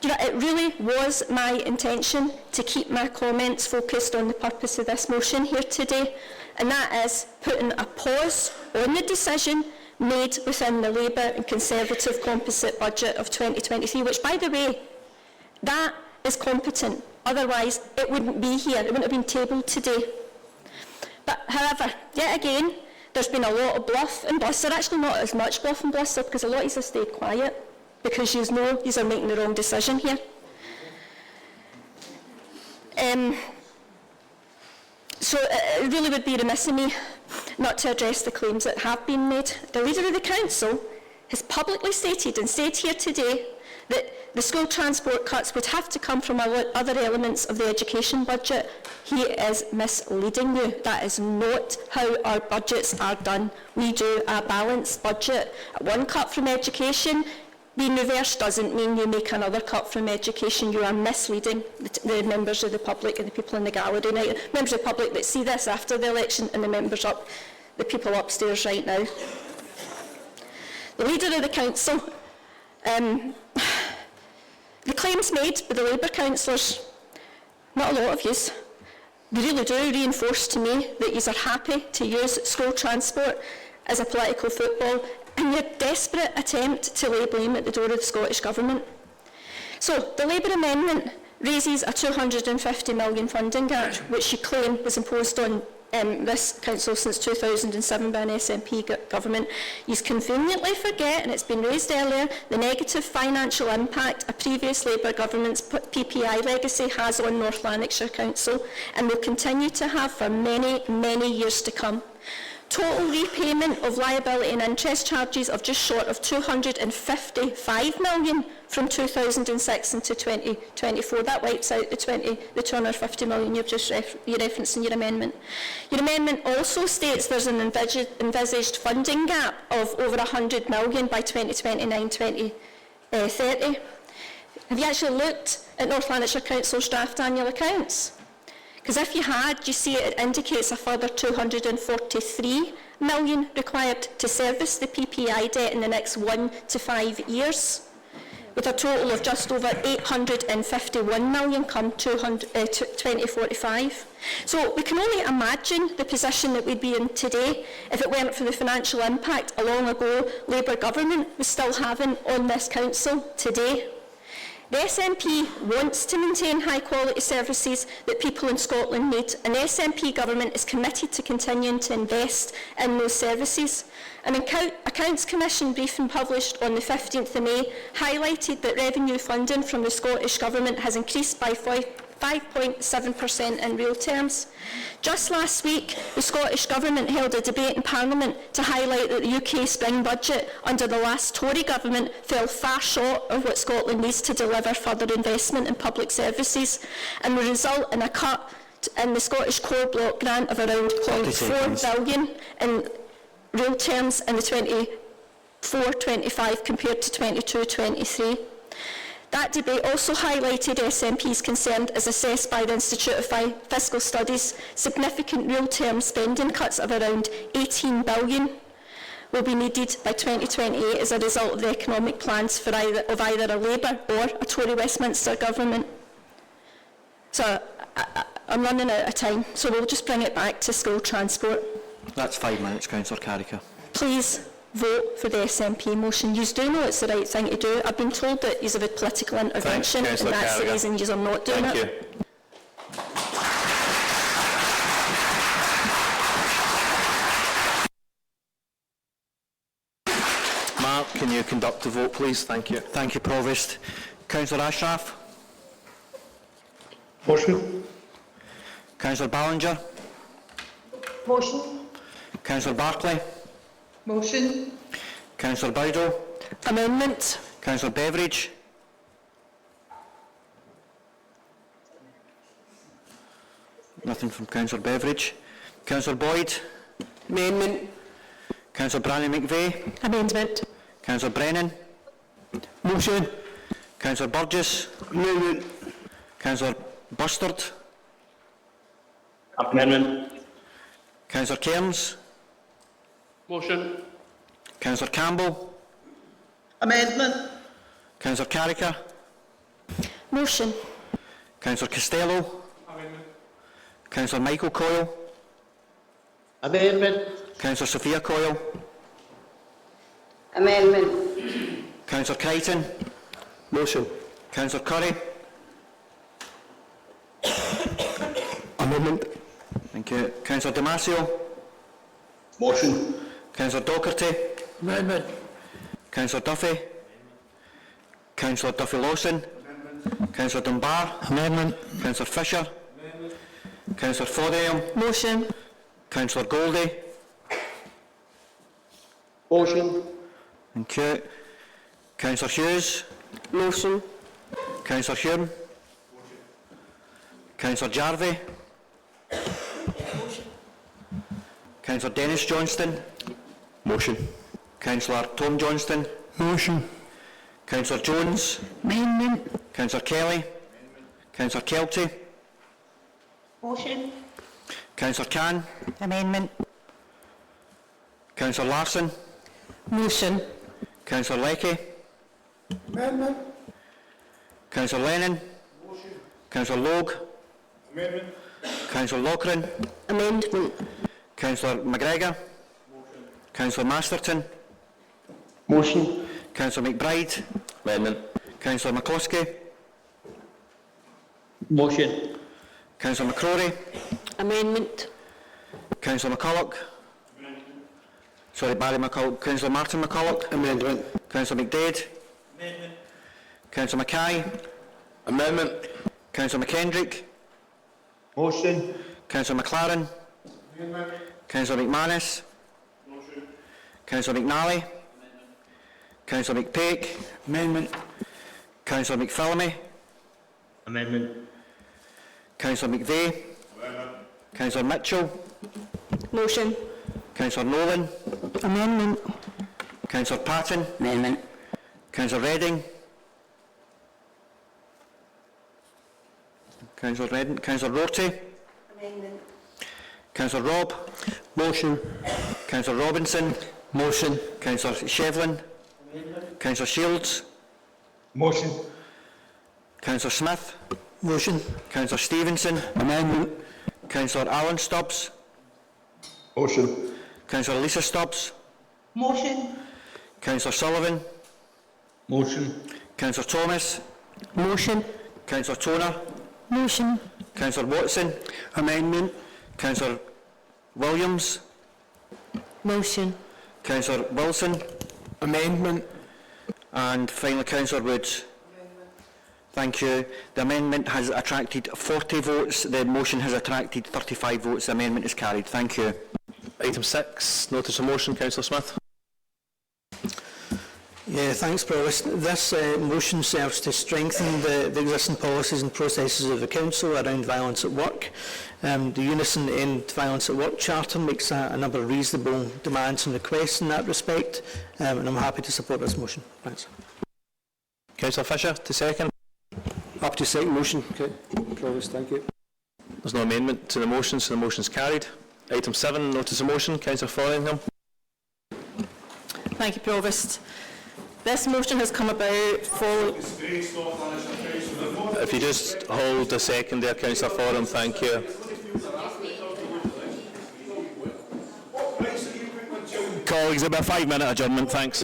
You know, it really was my intention to keep my comments focused on the purpose of this motion here today, and that is putting a pause on the decision made within the Labour and Conservative composite budget of 2023, which, by the way, that is competent. Otherwise, it wouldn't be here. It wouldn't have been tabled today. But, however, yet again, there's been a lot of bluff and bluster. Actually, not as much bluff and bluster, because a lot of you have stayed quiet, because you know you are making the wrong decision here. So it really would be remiss of me not to address the claims that have been made. The Leader of the Council has publicly stated and said here today that the school transport cuts would have to come from other elements of the education budget. He is misleading you. That is not how our budgets are done. We do a balanced budget. One cut from education being reversed doesn't mean you make another cut from education. You are misleading the members of the public and the people in the gallery now. Members of the public that see this after the election, and the people upstairs right now. The Leader of the Council, the claims made by the Labour councillors, not a lot of yous, they really do reinforce to me that yous are happy to use school transport as a political football in your desperate attempt to lay blame at the door of the Scottish Government. So, the Labour amendment raises a £250 million funding gap, which you claim was imposed on this council since 2007 by an SNP government. You conveniently forget, and it's been raised earlier, the negative financial impact a previous Labour government's PPI legacy has on North Lanarkshire Council, and will continue to have for many, many years to come. Total repayment of liability and interest charges of just short of £255 million from 2006 into 2024. That wipes out the £250 million you've just referenced in your amendment. Your amendment also states there's an envisaged funding gap of over £100 million by 2029-2030. Have you actually looked at North Lanarkshire Council's draft annual accounts? Because if you had, you see it indicates a further £243 million required to service the PPI debt in the next 1 to 5 years, with a total of just over £851 million come 2045. So we can only imagine the position that we'd be in today if it weren't for the financial impact a long ago Labour government was still having on this council today. The SNP wants to maintain high-quality services that people in Scotland need, and the SNP government is committed to continuing to invest in those services. An Accounts Commission briefing published on the 15th of May highlighted that revenue funding from the Scottish Government has increased by 5.7% in real terms. Just last week, the Scottish Government held a debate in Parliament to highlight that the UK spring budget under the last Tory government fell far short of what Scotland needs to deliver further investment in public services, and will result in a cut in the Scottish Core Block grant of around £0.4 billion in real terms in the 24-25 compared to 22-23. That debate also highlighted SNP's concern, as assessed by the Institute of Fiscal Studies. Significant real-term spending cuts of around £18 billion will be needed by 2028 as a result of the economic plans for either a Labour or a Tory Westminster government. So I'm running out of time, so we'll just bring it back to school transport. That's 5 minutes, Councillor Carricker. Please vote for the SNP motion. You do know it's the right thing to do. I've been told that you have had political intervention, and that's the reason you are not doing it. Thank you. Mark, can you conduct the vote, please? Thank you. Thank you, Provost. Councillor Ashraf. Motion. Councillor Ballinger. Motion. Councillor Barclay. Motion. Councillor Bido. Amendment. Councillor Beveridge. Nothing from Councillor Beveridge. Councillor Boyd. Amendment. Councillor Brannan McVeigh. Amendment. Councillor Brennan. Motion. Councillor Burgess. Amendment. Councillor Bustard. Amendment. Councillor Cairns. Motion. Councillor Campbell. Amendment. Councillor Carricker. Motion. Councillor Costello. Amendment. Councillor Michael Coyle. Amendment. Councillor Sophia Coyle. Amendment. Councillor Crichton. Motion. Councillor Curry. Amendment. Thank you. Councillor Damasio. Motion. Councillor Docherty. Amendment. Councillor Duffy. Councillor Duffy Lawson. Councillor Dunbar. Amendment. Councillor Fisher. Councillor Fodale. Motion. Councillor Goldie. Motion. Thank you. Councillor Hughes. Motion. Councillor Hume. Councillor Jarvie. Councillor Dennis Johnston. Motion. Councillor Tom Johnston. Motion. Councillor Jones. Amendment. Councillor Kelly. Councillor Kelty. Motion. Councillor Can. Amendment. Councillor Larson. Motion. Councillor Leckie. Amendment. Councillor Lennon. Councillor Logue. Amendment. Councillor Lochran. Amendment. Councillor McGregor. Councillor Masterton. Motion. Councillor McBride. Amendment. Councillor McCloskey. Motion. Councillor McCrory. Amendment. Councillor McCulloch. Sorry, Barry McCulloch. Councillor Martin McCulloch. Amendment. Councillor McDade. Amendment. Councillor Mackay. Amendment. Councillor McKendrick. Motion. Councillor McLaren. Amendment. Councillor McManus. Motion. Councillor McNally. Councillor McPake. Amendment. Councillor McPhillamy. Amendment. Councillor McVeigh. Amendment. Councillor Mitchell. Motion. Councillor Nolan. Amendment. Councillor Patton. Amendment. Councillor Redding. Councillor Redding. Councillor Rorty. Amendment. Councillor Robb. Motion. Councillor Robinson. Motion. Councillor Shevlin. Councillor Shields. Motion. Councillor Smith. Motion. Councillor Stevenson. Amendment. Councillor Alan Stubbs. Motion. Councillor Lisa Stubbs. Motion. Councillor Sullivan. Motion. Councillor Thomas. Motion. Councillor Toner. Motion. Councillor Watson. Amendment. Councillor Williams. Motion. Councillor Wilson. Amendment. And finally Councillor Woods. Thank you. The amendment has attracted 40 votes. The motion has attracted 35 votes. The amendment is carried. Thank you. Item 6, notice of motion, Councillor Smith. Yeah, thanks, Provost. This motion serves to strengthen the existing policies and processes of the Council around violence at work. The Unison End Violence at Work Charter makes a number of reasonable demands and requests in that respect, and I'm happy to support this motion. Thanks. Councillor Fisher, to second. Happy to second motion, Provost. Thank you. There's no amendment to the motion, so the motion is carried. Item 7, notice of motion, Councillor Fotheringham. Thank you, Provost. This motion has come about following... If you just hold a second there, Councillor Fotheringham, thank you. Colleagues, about a 5-minute adjournment, thanks.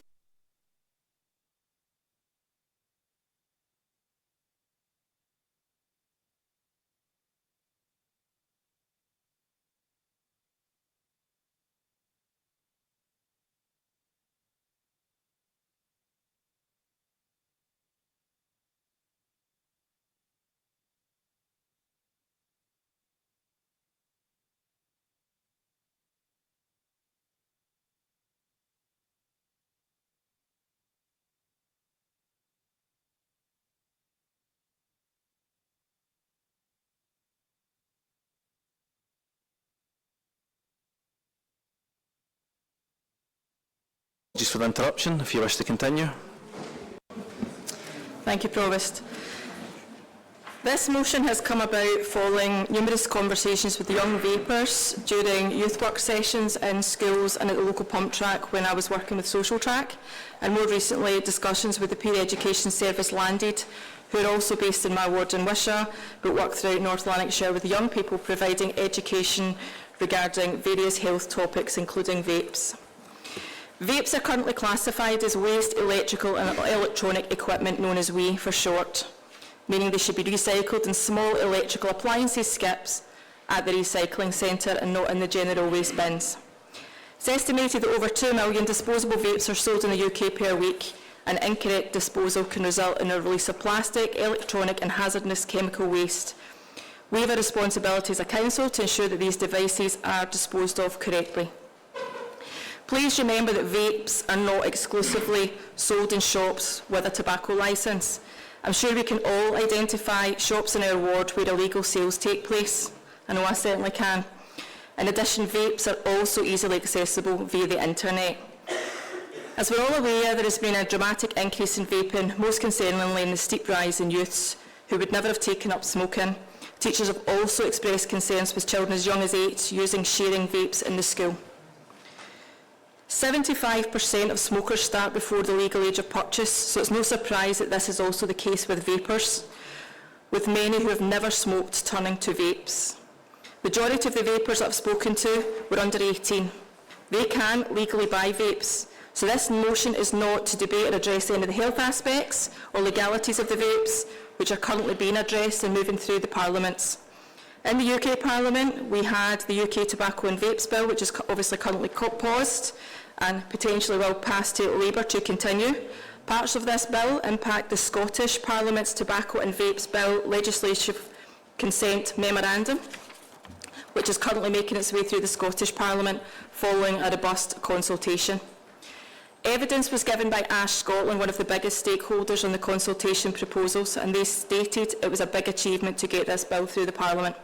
Just for the interruption, if you wish to continue. Thank you, Provost. This motion has come about following numerous conversations with young vapers during youth work sessions in schools and at the local pump track when I was working with Social Track, and more recently discussions with the Peer Education Service Landed, who are also based in my ward in Wishaw, but work throughout North Lanarkshire with young people providing education regarding various health topics, including vapes. Vapes are currently classified as waste electrical and electronic equipment, known as WEEE for short, meaning they should be recycled in small electrical appliances skips at the recycling centre and not in the general waste bins. It's estimated that over 2 million disposable vapes are sold in the UK per week, and incorrect disposal can result in a release of plastic, electronic and hazardous chemical waste. We have a responsibility as a council to ensure that these devices are disposed of correctly. Please remember that vapes are not exclusively sold in shops with a tobacco licence. I'm sure we can all identify shops in our ward where illegal sales take place. I know I certainly can. In addition, vapes are also easily accessible via the internet. As we're all aware, there has been a dramatic increase in vaping, most concerningly in the steep rise in youths who would never have taken up smoking. Teachers have also expressed concerns with children as young as 8 using sharing vapes in the school. 75% of smokers start before the legal age of purchase, so it's no surprise that this is also the case with vapers, with many who have never smoked turning to vapes. The majority of the vapers I've spoken to were under 18. They can legally buy vapes, so this motion is not to debate or address any of the health aspects or legalities of the vapes, which are currently being addressed and moving through the parliaments. In the UK Parliament, we had the UK Tobacco and Vapes Bill, which is obviously currently paused and potentially will pass to Labour to continue. Parts of this bill impact the Scottish Parliament's Tobacco and Vapes Bill Legislative Consent Memorandum, which is currently making its way through the Scottish Parliament following a robust consultation. Evidence was given by Ash Scotland, one of the biggest stakeholders on the consultation proposals, and they stated it was a big achievement to get this bill through the Parliament.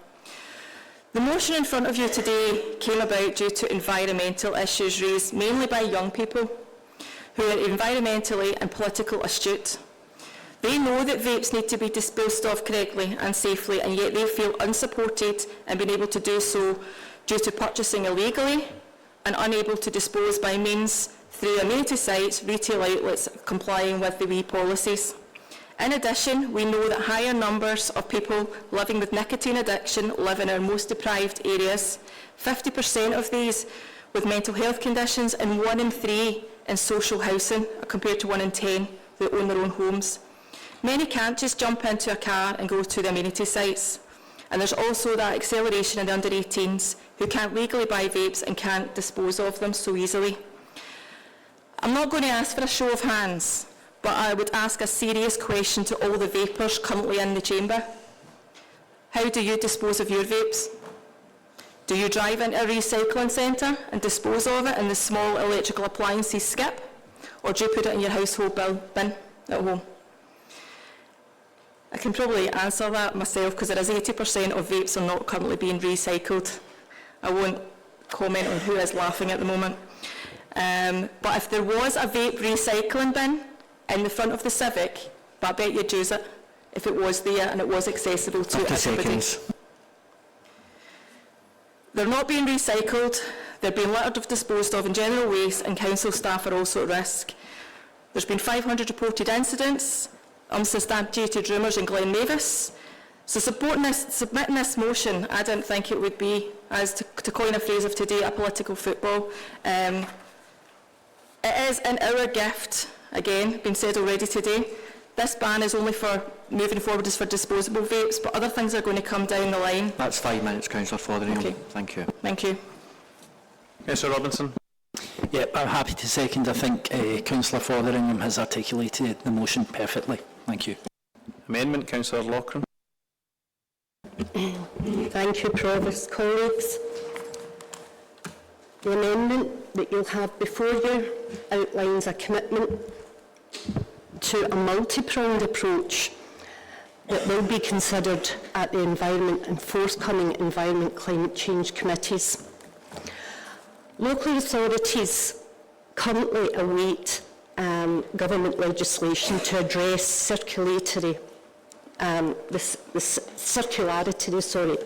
The motion in front of you today came about due to environmental issues raised mainly by young people who are environmentally and politically astute. They know that vapes need to be disposed of correctly and safely, and yet they feel unsupported in being able to do so due to purchasing illegally and unable to dispose by means through amenity sites, retail outlets complying with the WEEE policies. In addition, we know that higher numbers of people living with nicotine addiction live in our most deprived areas, 50% of these with mental health conditions and 1 in 3 in social housing, compared to 1 in 10 who own their own homes. Many can't just jump into a car and go to the amenity sites. And there's also that acceleration in the under 18s who can't legally buy vapes and can't dispose of them so easily. I'm not going to ask for a show of hands, but I would ask a serious question to all the vapers currently in the chamber. How do you dispose of your vapes? Do you drive into a recycling centre and dispose of it in the small electrical appliances skip? Or do you put it in your household bin at home? I can probably answer that myself because there is 80% of vapes are not currently being recycled. I won't comment on who is laughing at the moment. But if there was a vape recycling bin in the front of the Civic, but I bet you'd use it if it was there and it was accessible to everybody. They're not being recycled, they're being littered or disposed of in general waste, and council staff are also at risk. There's been 500 reported incidents, unsubstantiated rumours in Glen Mavis. So submitting this motion, I didn't think it would be, as to coin a phrase of today, a political football. It is in our gift, again, been said already today. This ban is only for, moving forward, is for disposable vapes, but other things are going to come down the line. That's 5 minutes, Councillor Fotheringham. Okay. Thank you. Thank you. Councillor Robinson. Yeah, I'm happy to second. I think Councillor Fotheringham has articulated the motion perfectly. Thank you. Amendment, Councillor Loughran. Thank you, Provost. Colleagues, the amendment that you'll have before you outlines a commitment to a multi-pronged approach that will be considered at the Environment and forthcoming Environment Climate Change Committees. Local authorities currently await government legislation to address circularity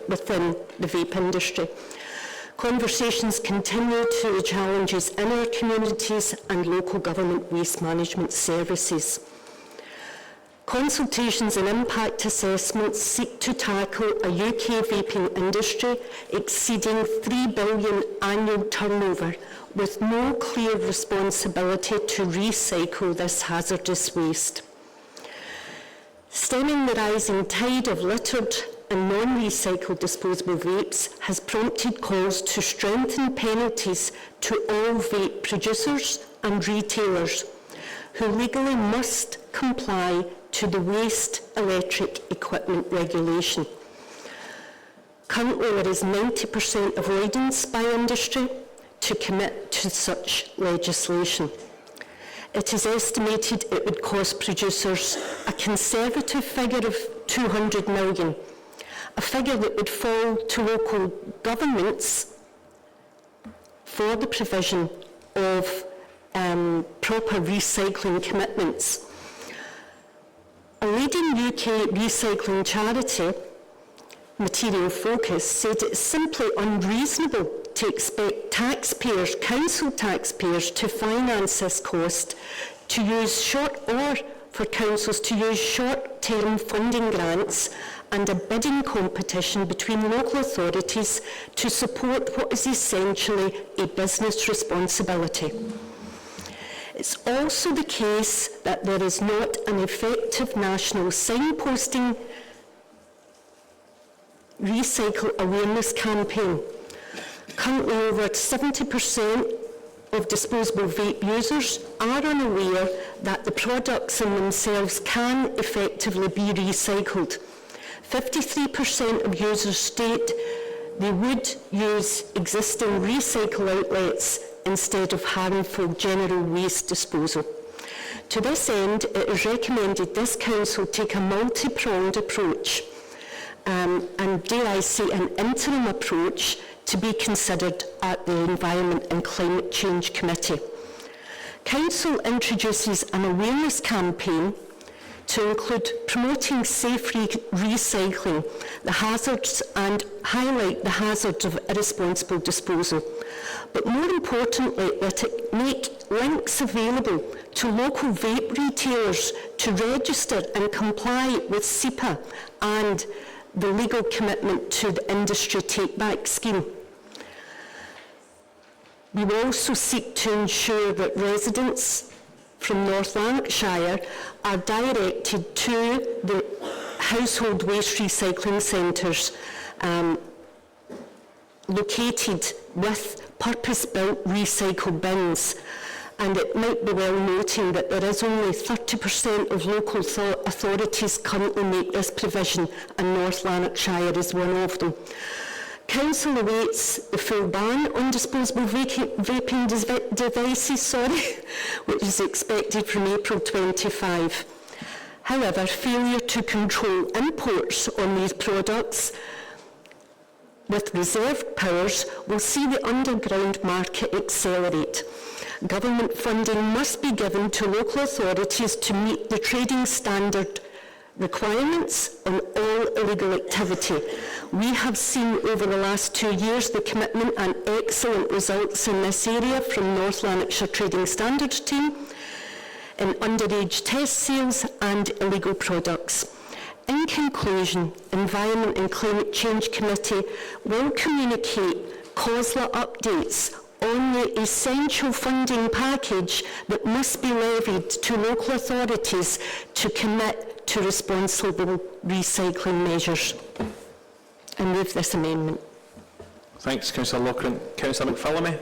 within the vape industry. Conversations continue to the challenges in our communities and local government waste management services. Consultations and impact assessments seek to tackle a UK vaping industry exceeding £3 billion annual turnover with no clear responsibility to recycle this hazardous waste. Stemming the rising tide of littered and non-recycled disposable vapes has prompted calls to strengthen penalties to all vape producers and retailers who legally must comply to the Waste Electric Equipment Regulation. Currently, there is 90% avoidance by industry to commit to such legislation. It is estimated it would cost producers a conservative figure of 200 million, a figure that would fall to local governments for the provision of proper recycling commitments. A leading UK recycling charity, Material Focus, said it's simply unreasonable to expect taxpayers, council taxpayers, to finance this cost, for councils to use short-term funding grants and a bidding competition between local authorities to support what is essentially a business responsibility. It's also the case that there is not an effective national signposting recycle awareness campaign. Currently, over 70% of disposable vape users are unaware that the products in themselves can effectively be recycled. 53% of users state they would use existing recycle outlets instead of harmful general waste disposal. To this end, it is recommended this council take a multi-pronged approach and, dare I say, an interim approach to be considered at the Environment and Climate Change Committee. Council introduces an awareness campaign to include promoting safe recycling, the hazards, and highlight the hazards of irresponsible disposal. But more importantly, let it make links available to local vape retailers to register and comply with SEPA and the legal commitment to the industry take-back scheme. We will also seek to ensure that residents from North Lanarkshire are directed to the household waste recycling centres located with purpose-built recycle bins. and it might be well noting that there is only 30% of local authorities currently make this provision, and North Lanarkshire is one of them. Council awaits the full ban on disposable vaping devices, which is expected from April 25. However, failure to control imports on these products with reserved powers will see the underground market accelerate. Government funding must be given to local authorities to meet the trading standard requirements on all illegal activity. We have seen over the last 2 years the commitment and excellent results in this area from North Lanarkshire Trading Standards team in underage test sales and illegal products. In conclusion, Environment and Climate Change Committee will communicate COSLA updates on the essential funding package that must be levied to local authorities to commit to responsible recycling measures. I move this amendment. Thanks, Councillor Loughlin. Councillor McPhillamy.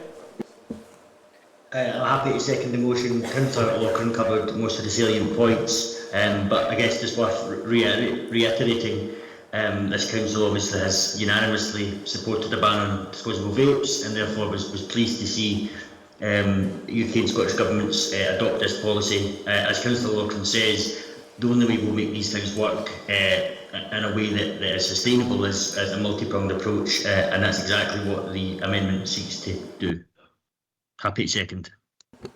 I'm happy to second the motion. Councillor Loughlin covered most of the salient points, but I guess just worth reiterating, this council obviously has unanimously supported a ban on disposable vapes, and therefore was pleased to see UK and Scottish governments adopt this policy. As Councillor Loughlin says, the only way we'll make these things work in a way that is sustainable is a multi-pronged approach, and that's exactly what the amendment seeks to do. Happy to second.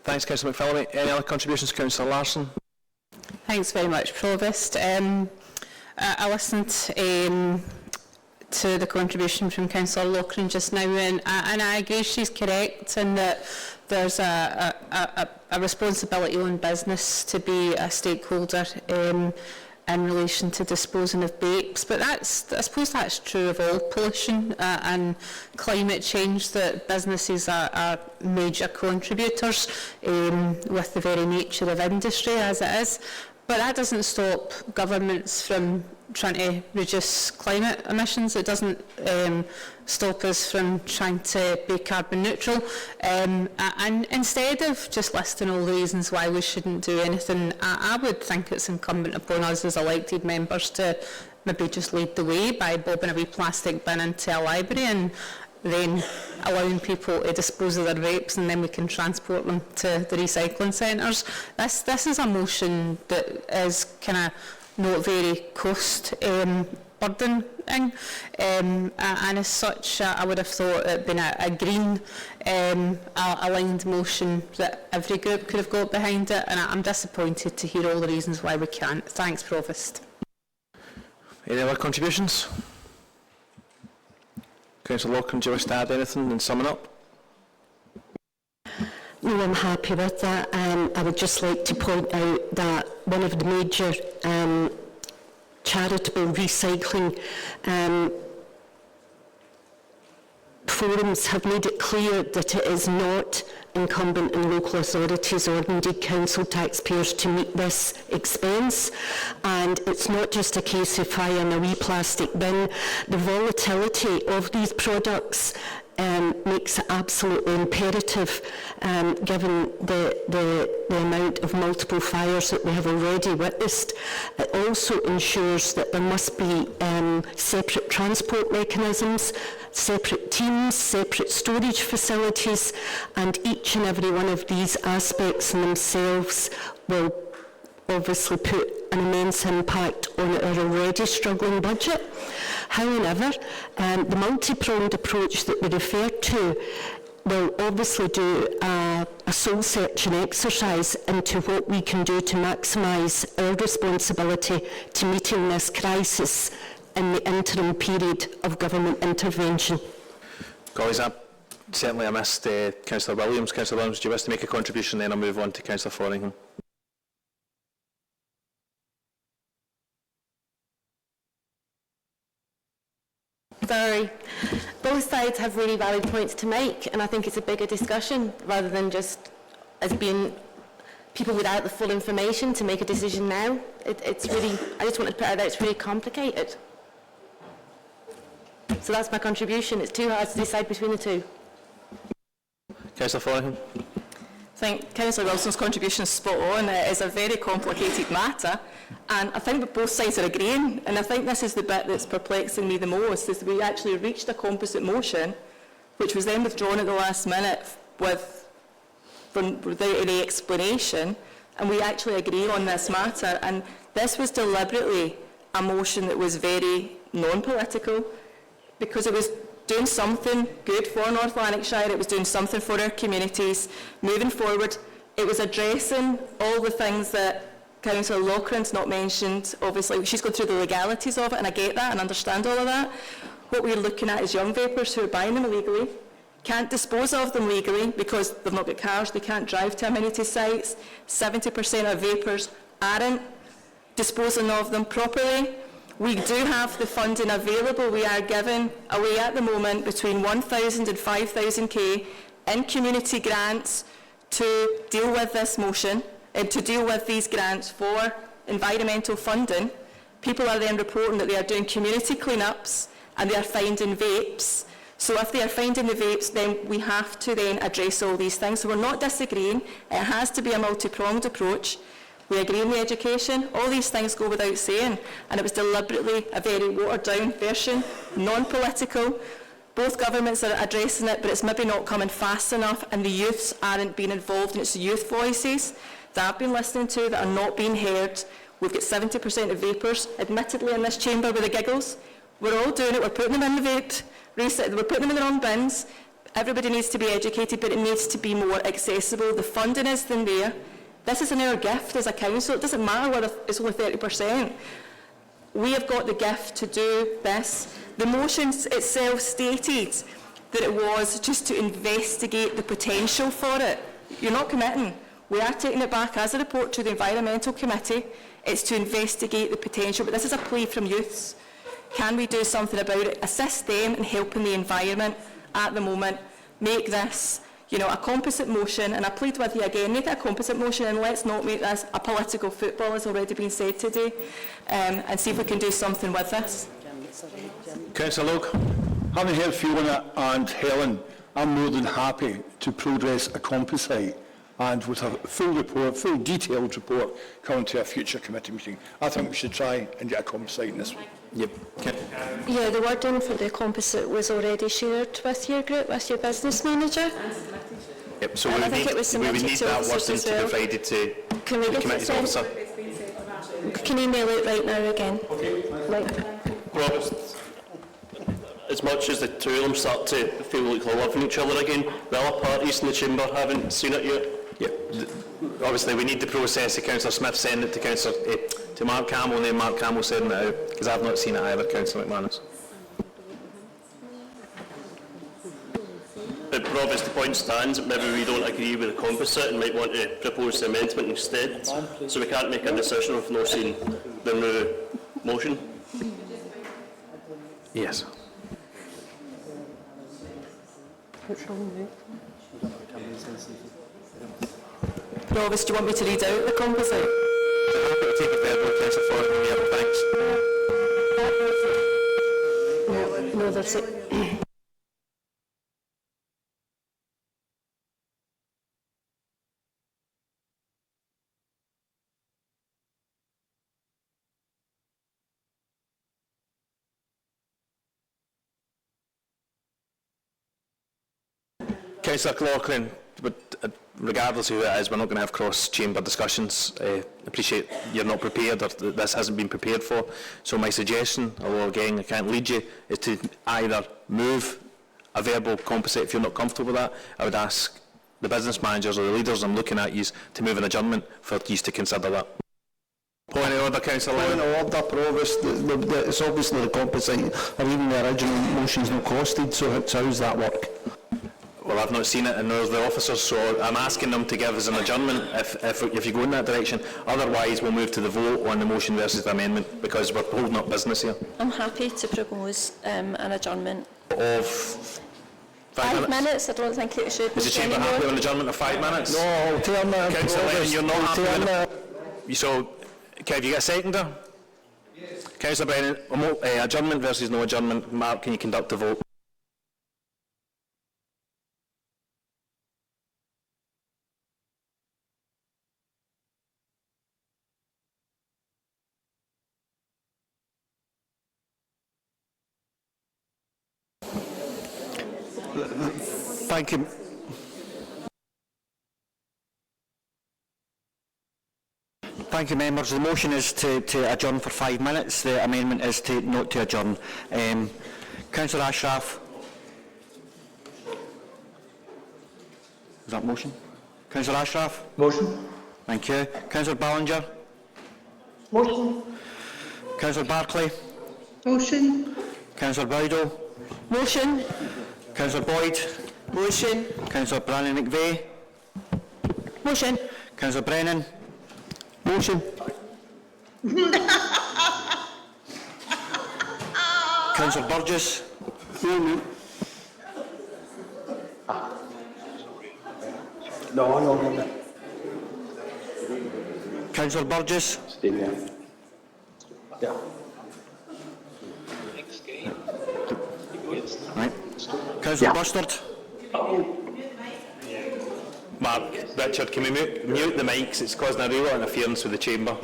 Thanks, Councillor McPhillamy. Any other contributions, Councillor Larson? Thanks very much, Provost. I listened to the contribution from Councillor Loughlin just now, and I agree she's correct in that there's a responsibility on business to be a stakeholder in relation to disposing of vapes, but I suppose that's true of all pollution and climate change, that businesses are major contributors with the very nature of industry as it is. But that doesn't stop governments from trying to reduce climate emissions. It doesn't stop us from trying to be carbon neutral. And instead of just listing all the reasons why we shouldn't do anything, I would think it's incumbent upon us as elected members to maybe just lead the way by bobbing a wee plastic bin into a library and then allowing people to dispose of their vapes, and then we can transport them to the recycling centres. This is a motion that is kind of not very cost burdening, and as such I would have thought it been a green aligned motion that every group could have got behind it, and I'm disappointed to hear all the reasons why we can't. Thanks, Provost. Any other contributions? Councillor Loughlin, do you wish to add anything and sum it up? No, I'm happy with that. I would just like to point out that one of the major charitable recycling forums have made it clear that it is not incumbent on local authorities or indeed council taxpayers to meet this expense, and it's not just a case of hiring a wee plastic bin. The volatility of these products makes it absolutely imperative, given the amount of multiple fires that we have already witnessed. It also ensures that there must be separate transport mechanisms, separate teams, separate storage facilities, and each and every one of these aspects in themselves will obviously put an immense impact on our already struggling budget. However, the multi-pronged approach that we refer to will obviously do a soul-searching exercise into what we can do to maximise our responsibility to meeting this crisis in the interim period of government intervention. Colleagues, certainly I missed Councillor Williams. Councillor Williams, do you wish to make a contribution? Then I'll move on to Councillor Foringham. Sorry. Both sides have really valid points to make, and I think it's a bigger discussion rather than just as being people without the full information to make a decision now. It's really, I just wanted to put out that it's really complicated. So that's my contribution. It's too hard to decide between the two. Councillor Foringham. I think Councillor Wilson's contribution is spot on. It is a very complicated matter, and I think that both sides are agreeing, and I think this is the bit that's perplexing me the most, is that we actually reached a composite motion, which was then withdrawn at the last minute without any explanation, and we actually agree on this matter. And this was deliberately a motion that was very non-political, because it was doing something good for North Lanarkshire, it was doing something for our communities. Moving forward, it was addressing all the things that Councillor Loughran's not mentioned. Obviously, she's gone through the legalities of it, and I get that and understand all of that. What we're looking at is young vapers who are buying them illegally, can't dispose of them legally because they've not got cars, they can't drive to amenity sites. 70% of vapers aren't disposing of them properly. We do have the funding available. We are giving away at the moment between 1,000 and 5,000 in community grants to deal with this motion, to deal with these grants for environmental funding. People are then reporting that they are doing community clean-ups and they are finding vapes. So if they are finding the vapes, then we have to then address all these things. So we're not disagreeing. It has to be a multi-pronged approach. We agree on the education. All these things go without saying, and it was deliberately a very watered-down version, non-political. Both governments are addressing it, but it's maybe not coming fast enough, and the youths aren't being involved, and it's the youth voices that I've been listening to that are not being heard. We've got 70% of vapers, admittedly, in this chamber with the giggles. We're all doing it. We're putting them in the vape reset. We're putting them in the wrong bins. Everybody needs to be educated, but it needs to be more accessible. The funding is then there. This is an our gift as a council. It doesn't matter whether it's only 30%. We have got the gift to do this. The motion itself stated that it was just to investigate the potential for it. You're not committing. We are taking it back as a report to the Environmental Committee. It's to investigate the potential, but this is a plea from youths. Can we do something about it? Assist them in helping the environment at the moment. Make this, a composite motion, and I plead with you again, make it a composite motion, and let's not make this a political football, as already been said today, and see if we can do something with this. Councillor Logue. Having heard Fiona and Helen, I'm more than happy to progress a composite, and with a full report, full detailed report, coming to a future committee meeting. I think we should try and get a composite in this one. Yep. Yeah, the wording for the composite was already shared with your group, with your business manager. Yep, so And we I think would it was need submitted to that officers wording as to be well. provided to Can we the get it committee's sent? officer. We can email it right now again. Right. Robert, as much as the two of them start to feel like they're loving each other again, the other parties in the chamber haven't seen it yet. Yep. Obviously, we need the process of Councillor Smith sending it to to Mark Campbell, and then Mark Campbell sending it out, because I've not seen it either, Councillor McManus. But Provost, the point stands that maybe we don't agree with the composite and might want to propose the amendment instead, so we can't make a decision of not seeing the new motion. Yes. Provost, do you want me to read out the composite? I'm happy to take it verbal, Councillor Ford, thanks. No, that's it. Councillor Loughlin, but regardless of who it is, we're not going to have cross-chamber discussions. Appreciate you're not prepared, or this hasn't been prepared for. So my suggestion, although again I can't lead you, is to either move a verbal composite if you're not comfortable with that. I would ask the business managers or the leaders I'm looking at you to move an adjournment for you to consider that. Point of order, Councillor Point Lennon. of order, Provost. It's obviously the composite, or even the original motion's not costed, so how's that work? Well, I've not seen it, and there's the officers, so I'm asking them to give us an adjournment if you go in that direction. Otherwise, we'll move to the vote on the motion versus the amendment, because we're holding up business here. I'm happy to propose an adjournment. Of 5 minutes? I don't think it should be Is the chamber anymore. happy with an adjournment of 5 minutes? No, alternative. Councillor Lennon, you're not happy with it? So, have you got a seconder? Yes. Councillor Brennan, adjournment versus no adjournment. Mark, can you conduct the vote? Thank you. Thank you, members. The motion is to adjourn for 5 minutes. The amendment is to not to adjourn. Councillor Ashraf. Is that motion? Councillor Ashraf? Motion. Thank you. Councillor Ballinger? Motion. Councillor Barclay? Motion. Councillor Bowdle? Motion. Councillor Boyd? Motion. Councillor Brannan McVeigh? Motion. Councillor Brennan? Motion. Councillor Burgess? No. Councillor Burgess? Yeah. Right. Councillor Bustard? Mark, Richard, can we mute the mics? It's causing a real interference with the chamber.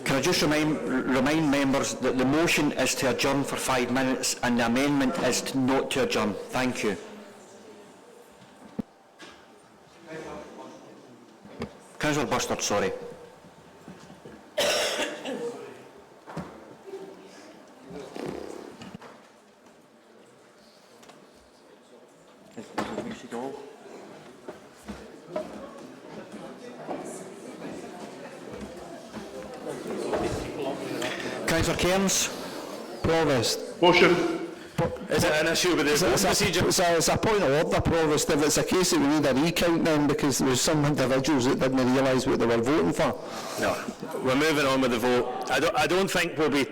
Can I just remind members that the motion is to adjourn for 5 minutes and the amendment is to not to adjourn. Thank you. Councillor Bustard, sorry. Councillor Cairns. Provost. Motion. Is it an issue with the procedure? It's a point of order, Provost. If it's a case that we need a recount then because there was some individuals that didn't realise what they were voting for. No, we're moving on with the vote. I don't think it'll be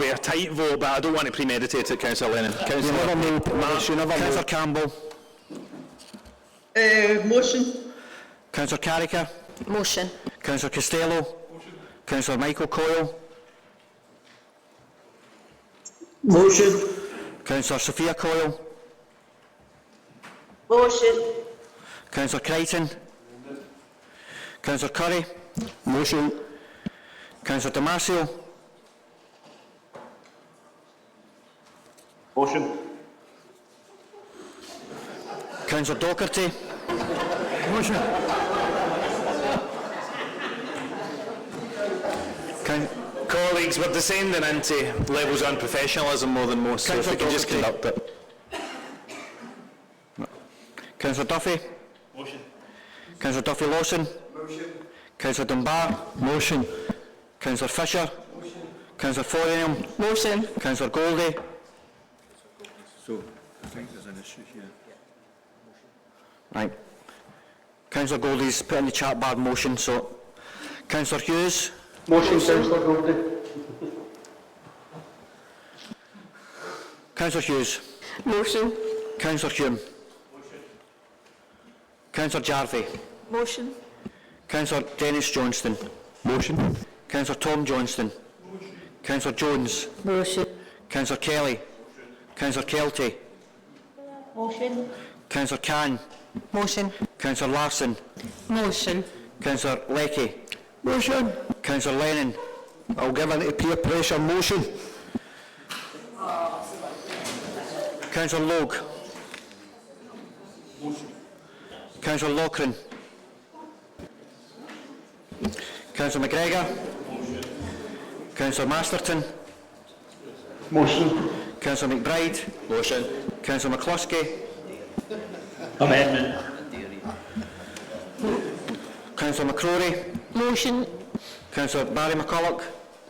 a tight vote, but I don't want to premeditate it, Councillor Lennon. Councillor Campbell. Motion. Councillor Carricker. Motion. Councillor Costello. Councillor Michael Coyle. Motion. Councillor Sophia Coyle. Motion. Councillor Crichton. Councillor Curry. Motion. Councillor Damasio. Motion. Councillor Docherty. Motion. Colleagues, we're descending into levels of unprofessionalism more than most, so if we can just conduct it. Councillor Duffy. Motion. Councillor Duffy Lawson. Motion. Councillor Dunbar. Motion. Councillor Fisher. Motion. Councillor Foringham. Motion. Councillor Goldie. So, I think there's an issue here. Right. Councillor Goldie's put in the chat bar motion, so... Councillor Hughes. Motion, Councillor Goldie. Councillor Hughes. Motion. Councillor Hume. Motion. Councillor Jarvie. Motion. Councillor Dennis Johnston. Motion. Councillor Tom Johnston. Motion. Councillor Jones. Motion. Councillor Kelly. Councillor Kelty. Motion. Councillor Cann. Motion. Councillor Larson. Motion. Councillor Leckie. Motion. Councillor Lennon. I'll give in to peer pressure. Motion. Councillor Logue. Motion. Councillor Lochran. Councillor McGregor. Motion. Councillor Masterton. Motion. Councillor McBride. Motion. Councillor McCluskey. Amendment. Councillor McCrory. Motion. Councillor Barry McCulloch.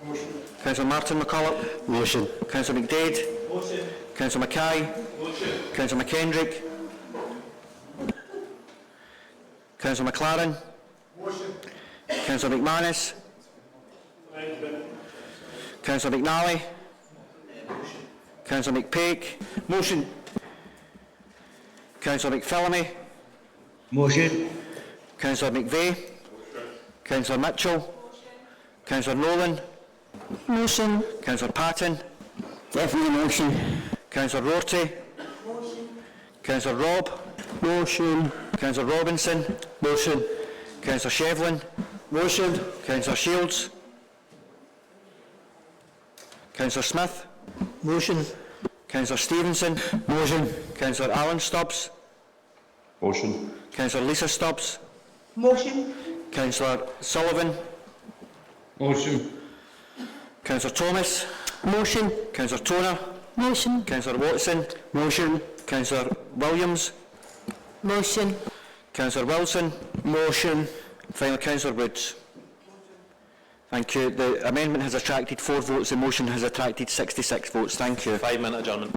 Motion. Councillor Martin McCulloch. Motion. Councillor McDade. Motion. Councillor Mackay. Motion. Councillor McKendrick. Councillor McLaren. Motion. Councillor McManus. Councillor McNally. Councillor McPake. Motion. Councillor McPhillamy. Motion. Councillor McVeigh. Councillor Mitchell. Councillor Nolan. Motion. Councillor Patton. Definitely motion. Councillor Rorty. Councillor Robb. Motion. Councillor Robinson. Motion. Councillor Shevlin. Motion. Councillor Shields. Councillor Smith. Motion. Councillor Stevenson. Motion. Councillor Alan Stubbs. Motion. Councillor Lisa Stubbs. Motion. Councillor Sullivan. Motion. Councillor Thomas. Motion. Councillor Toner. Motion. Councillor Watson. Motion. Councillor Williams. Motion. Councillor Wilson. Motion. Final, Councillor Woods. Thank you. The amendment has attracted 4 votes. The motion has attracted 66 votes. Thank you. 5-minute adjournment.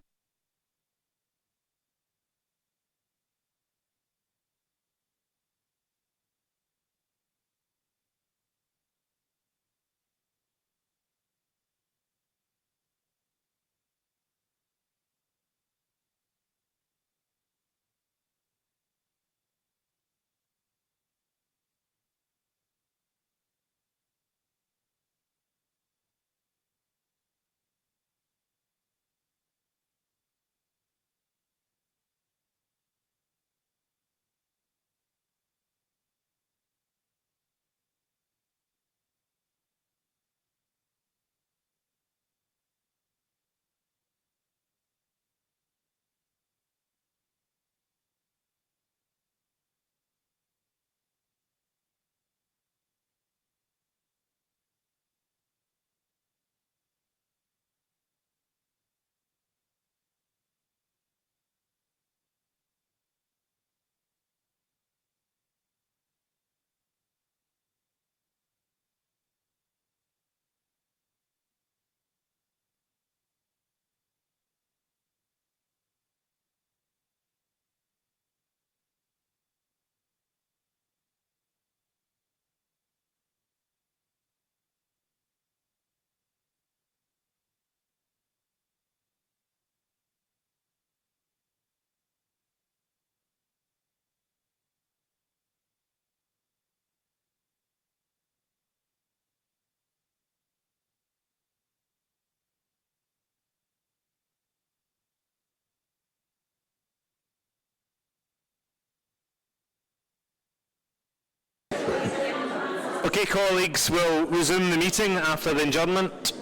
Okay, colleagues, we'll resume the meeting after the adjournment.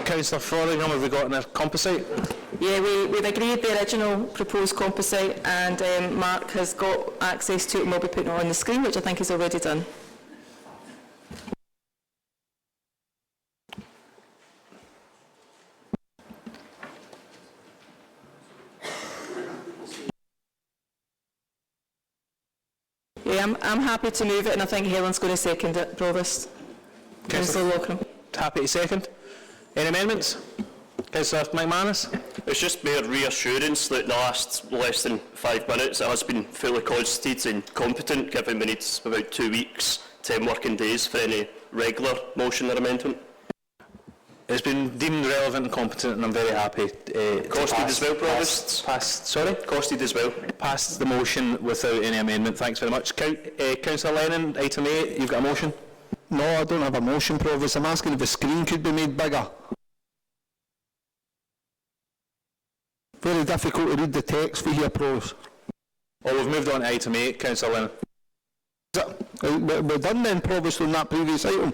Councillor Frothingham, have we got our composite? Yeah, we've agreed the original proposed composite, and Mark has got access to it and will be putting it on the screen, which I think he's already done. Yeah, I'm happy to move it, and I think Helen's going to second it, Provost. Councillor Loughran. Happy to second. Any amendments? Councillor McManus? It's just mere reassurance that in the last less than 5 minutes it has been fully constituted and competent, given we need about 2 weeks, 10 working days for any regular motion or amendment. It's been deemed relevant and competent, and I'm very happy Costed as well, Provost? Sorry? Costed as well. Passed the motion without any amendment. Thanks very much. Councillor Lennon, item 8, you've got a motion? No, I don't have a motion, Provost. I'm asking if the screen could be made bigger. Very difficult to read the text for here, Provost. Well, we've moved on to item 8, Councillor Lennon. We're done then, Provost, on that previous item?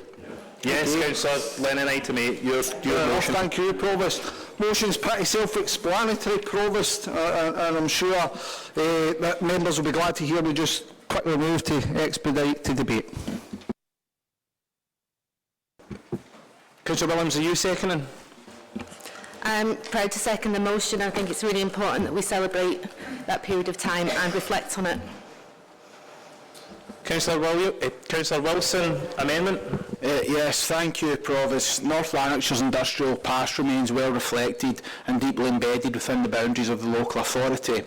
Yes, okay. Councillor Lennon, item 8, your motion. Thank you, Provost. Motion's pretty self-explanatory, Provost, and I'm sure that members will be glad to hear we just quickly move to expedite to debate. Councillor Williams, are you seconding? I'm proud to second the motion. I think it's really important that we celebrate that period of time and reflect on it. Councillor Wilson, amendment? Yes, thank you, Provost. North Lanarkshire's industrial past remains well reflected and deeply embedded within the boundaries of the local authority.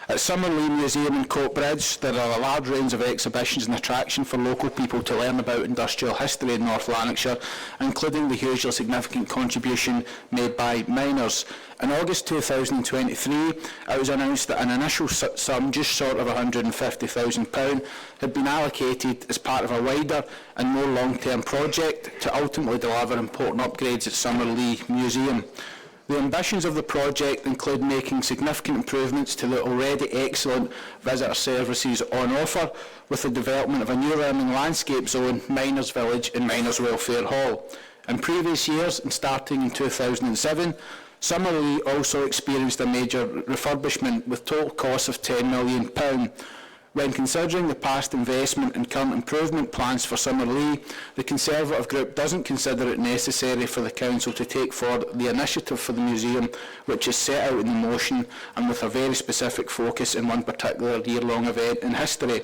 At Summerlee Museum in Coatbridge, there are a large range of exhibitions and attractions for local people to learn about industrial history in North Lanarkshire, including the hugely significant contribution made by miners. In August 2023, it was announced that an initial sum just short of £150,000 had been allocated as part of a wider and more long-term project to ultimately deliver important upgrades at Summerlee Museum. The ambitions of the project include making significant improvements to the already excellent visitor services on offer, with the development of a new learning landscape zone, Miners Village and Miners Welfare Hall. In previous years, and starting in 2007, Summerlee also experienced a major refurbishment with total costs of £10 million. When considering the past investment and current improvement plans for Summerlee, the Conservative Group doesn't consider it necessary for the Council to take forward the initiative for the museum, which is set out in the motion and with a very specific focus in one particular year-long event in history.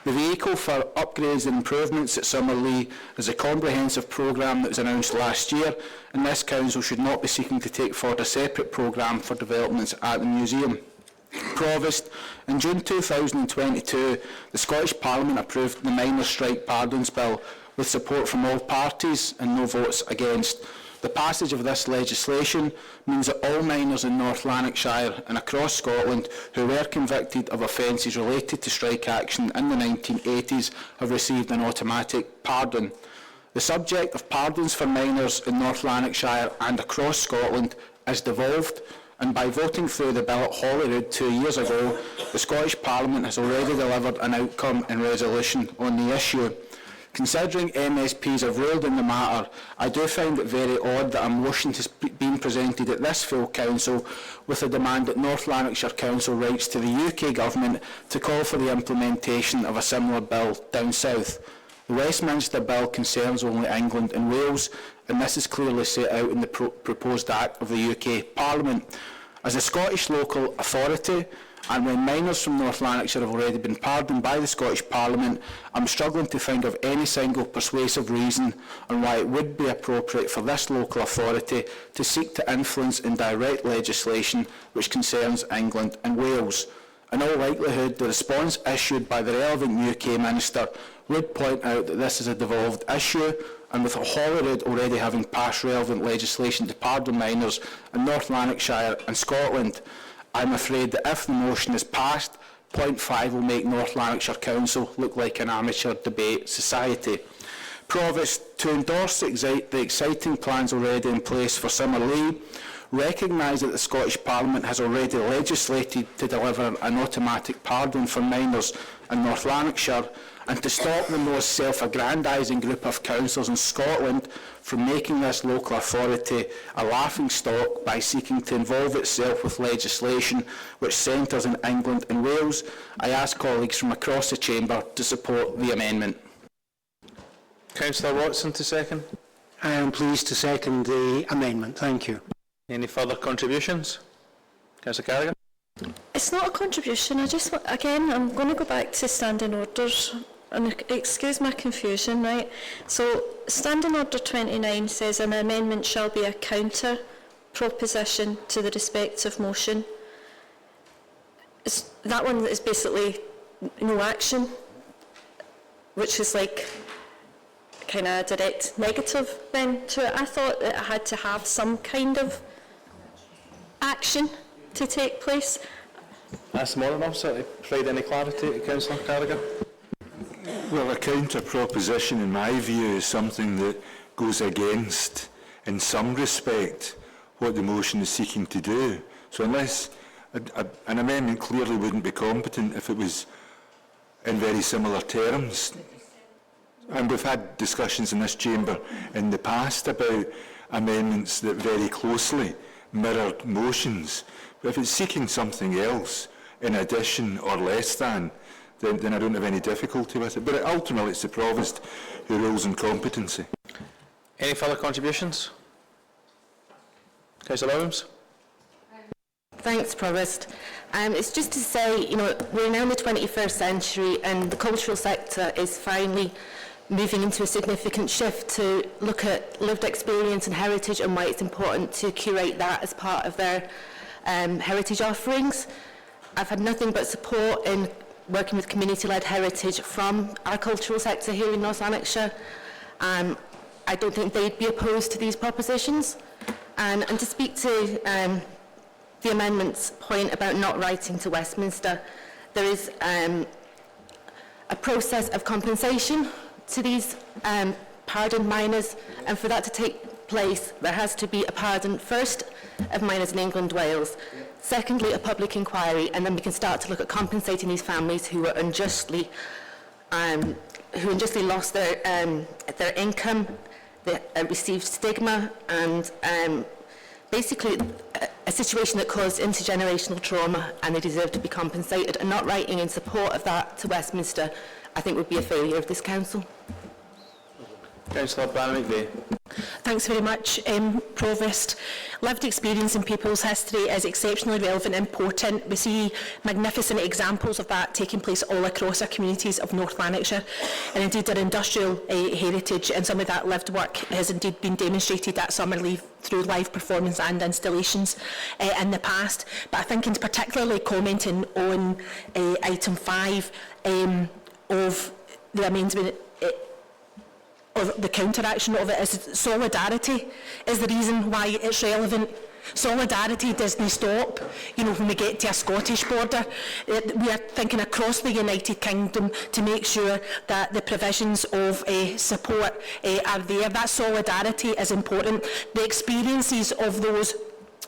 The vehicle for upgrades and improvements at Summerlee is a comprehensive programme that was announced last year, and this Council should not be seeking to take forward a separate programme for developments at the museum. Provost, in June 2022, the Scottish Parliament approved the Miners' Strike Pardons Bill with support from all parties and no votes against. The passage of this legislation means that all miners in North Lanarkshire and across Scotland who were convicted of offences related to strike action in the 1980s have received an automatic pardon. The subject of pardons for miners in North Lanarkshire and across Scotland is devolved, and by voting through the bill at Holyrood 2 years ago, the Scottish Parliament has already delivered an outcome and resolution on the issue. Considering MSPs have ruled in the matter, I do find it very odd that a motion has been presented at this full Council with a demand that North Lanarkshire Council writes to the UK Government to call for the implementation of a similar bill down south. The Westminster Bill concerns only England and Wales, and this is clearly set out in the proposed Act of the UK Parliament. As a Scottish local authority, and when miners from North Lanarkshire have already been pardoned by the Scottish Parliament, I'm struggling to think of any single persuasive reason on why it would be appropriate for this local authority to seek to influence and direct legislation which concerns England and Wales. In all likelihood, the response issued by the relevant UK Minister would point out that this is a devolved issue, and with Holyrood already having passed relevant legislation to pardon miners in North Lanarkshire and Scotland, I'm afraid that if the motion is passed, point 5 will make North Lanarkshire Council look like an amateur debate society. Provost, to endorse the exciting plans already in place for Summerlee, recognise that the Scottish Parliament has already legislated to deliver an automatic pardon for miners in North Lanarkshire, and to stop the most self-aggrandising group of councils in Scotland from making this local authority a laughingstock by seeking to involve itself with legislation which centres in England and Wales, I ask colleagues from across the chamber to support the amendment. Councillor Watson to second. I am pleased to second the amendment. Thank you. Any further contributions? Councillor Carrigan. It's not a contribution. I just want, again, I'm going to go back to standing orders and excuse my confusion, right? So standing order 29 says an amendment shall be a counter proposition to the respective motion. That one is basically no action, which is like kind of a direct negative then to it. I thought that it had to have some kind of action to take place. That's more than enough, to provide any clarity to Councillor Carrigan. Well, a counter proposition, in my view, is something that goes against, in some respect, what the motion is seeking to do. So unless an amendment clearly wouldn't be competent if it was in very similar terms. And we've had discussions in this chamber in the past about amendments that very closely mirrored motions. But if it's seeking something else in addition or less than, then I don't have any difficulty with it. But ultimately it's the Provost who rules in competency. Any further contributions? Councillor Williams. Thanks, Provost. It's just to say, you know, we're now in the 21st century and the cultural sector is finally moving into a significant shift to look at lived experience and heritage and why it's important to curate that as part of their heritage offerings. I've had nothing but support in working with community-led heritage from our cultural sector here in North Lanarkshire. I don't think they'd be opposed to these propositions. And to speak to the amendment's point about not writing to Westminster, there is a process of compensation to these pardoned miners, and for that to take place, there has to be a pardon first of minors in England, Wales, secondly a public inquiry, and then we can start to look at compensating these families who were unjustly lost their income, they received stigma, and basically a situation that caused intergenerational trauma, and they deserve to be compensated. And not writing in support of that to Westminster, I think, would be a failure of this council. Councillor Bannon-McVeigh. Thanks very much, Provost. Lived experience in people's history is exceptionally relevant and important. We see magnificent examples of that taking place all across our communities of North Lanarkshire, and indeed our industrial heritage and some of that lived work has indeed been demonstrated at Summerleaf through live performance and installations in the past. But I think in particularly commenting on item 5 of the amendment, of the counteraction of it, is solidarity is the reason why it's relevant. Solidarity doesn't stop, when we get to a Scottish border. We are thinking across the United Kingdom to make sure that the provisions of support are there. That solidarity is important. The experiences of those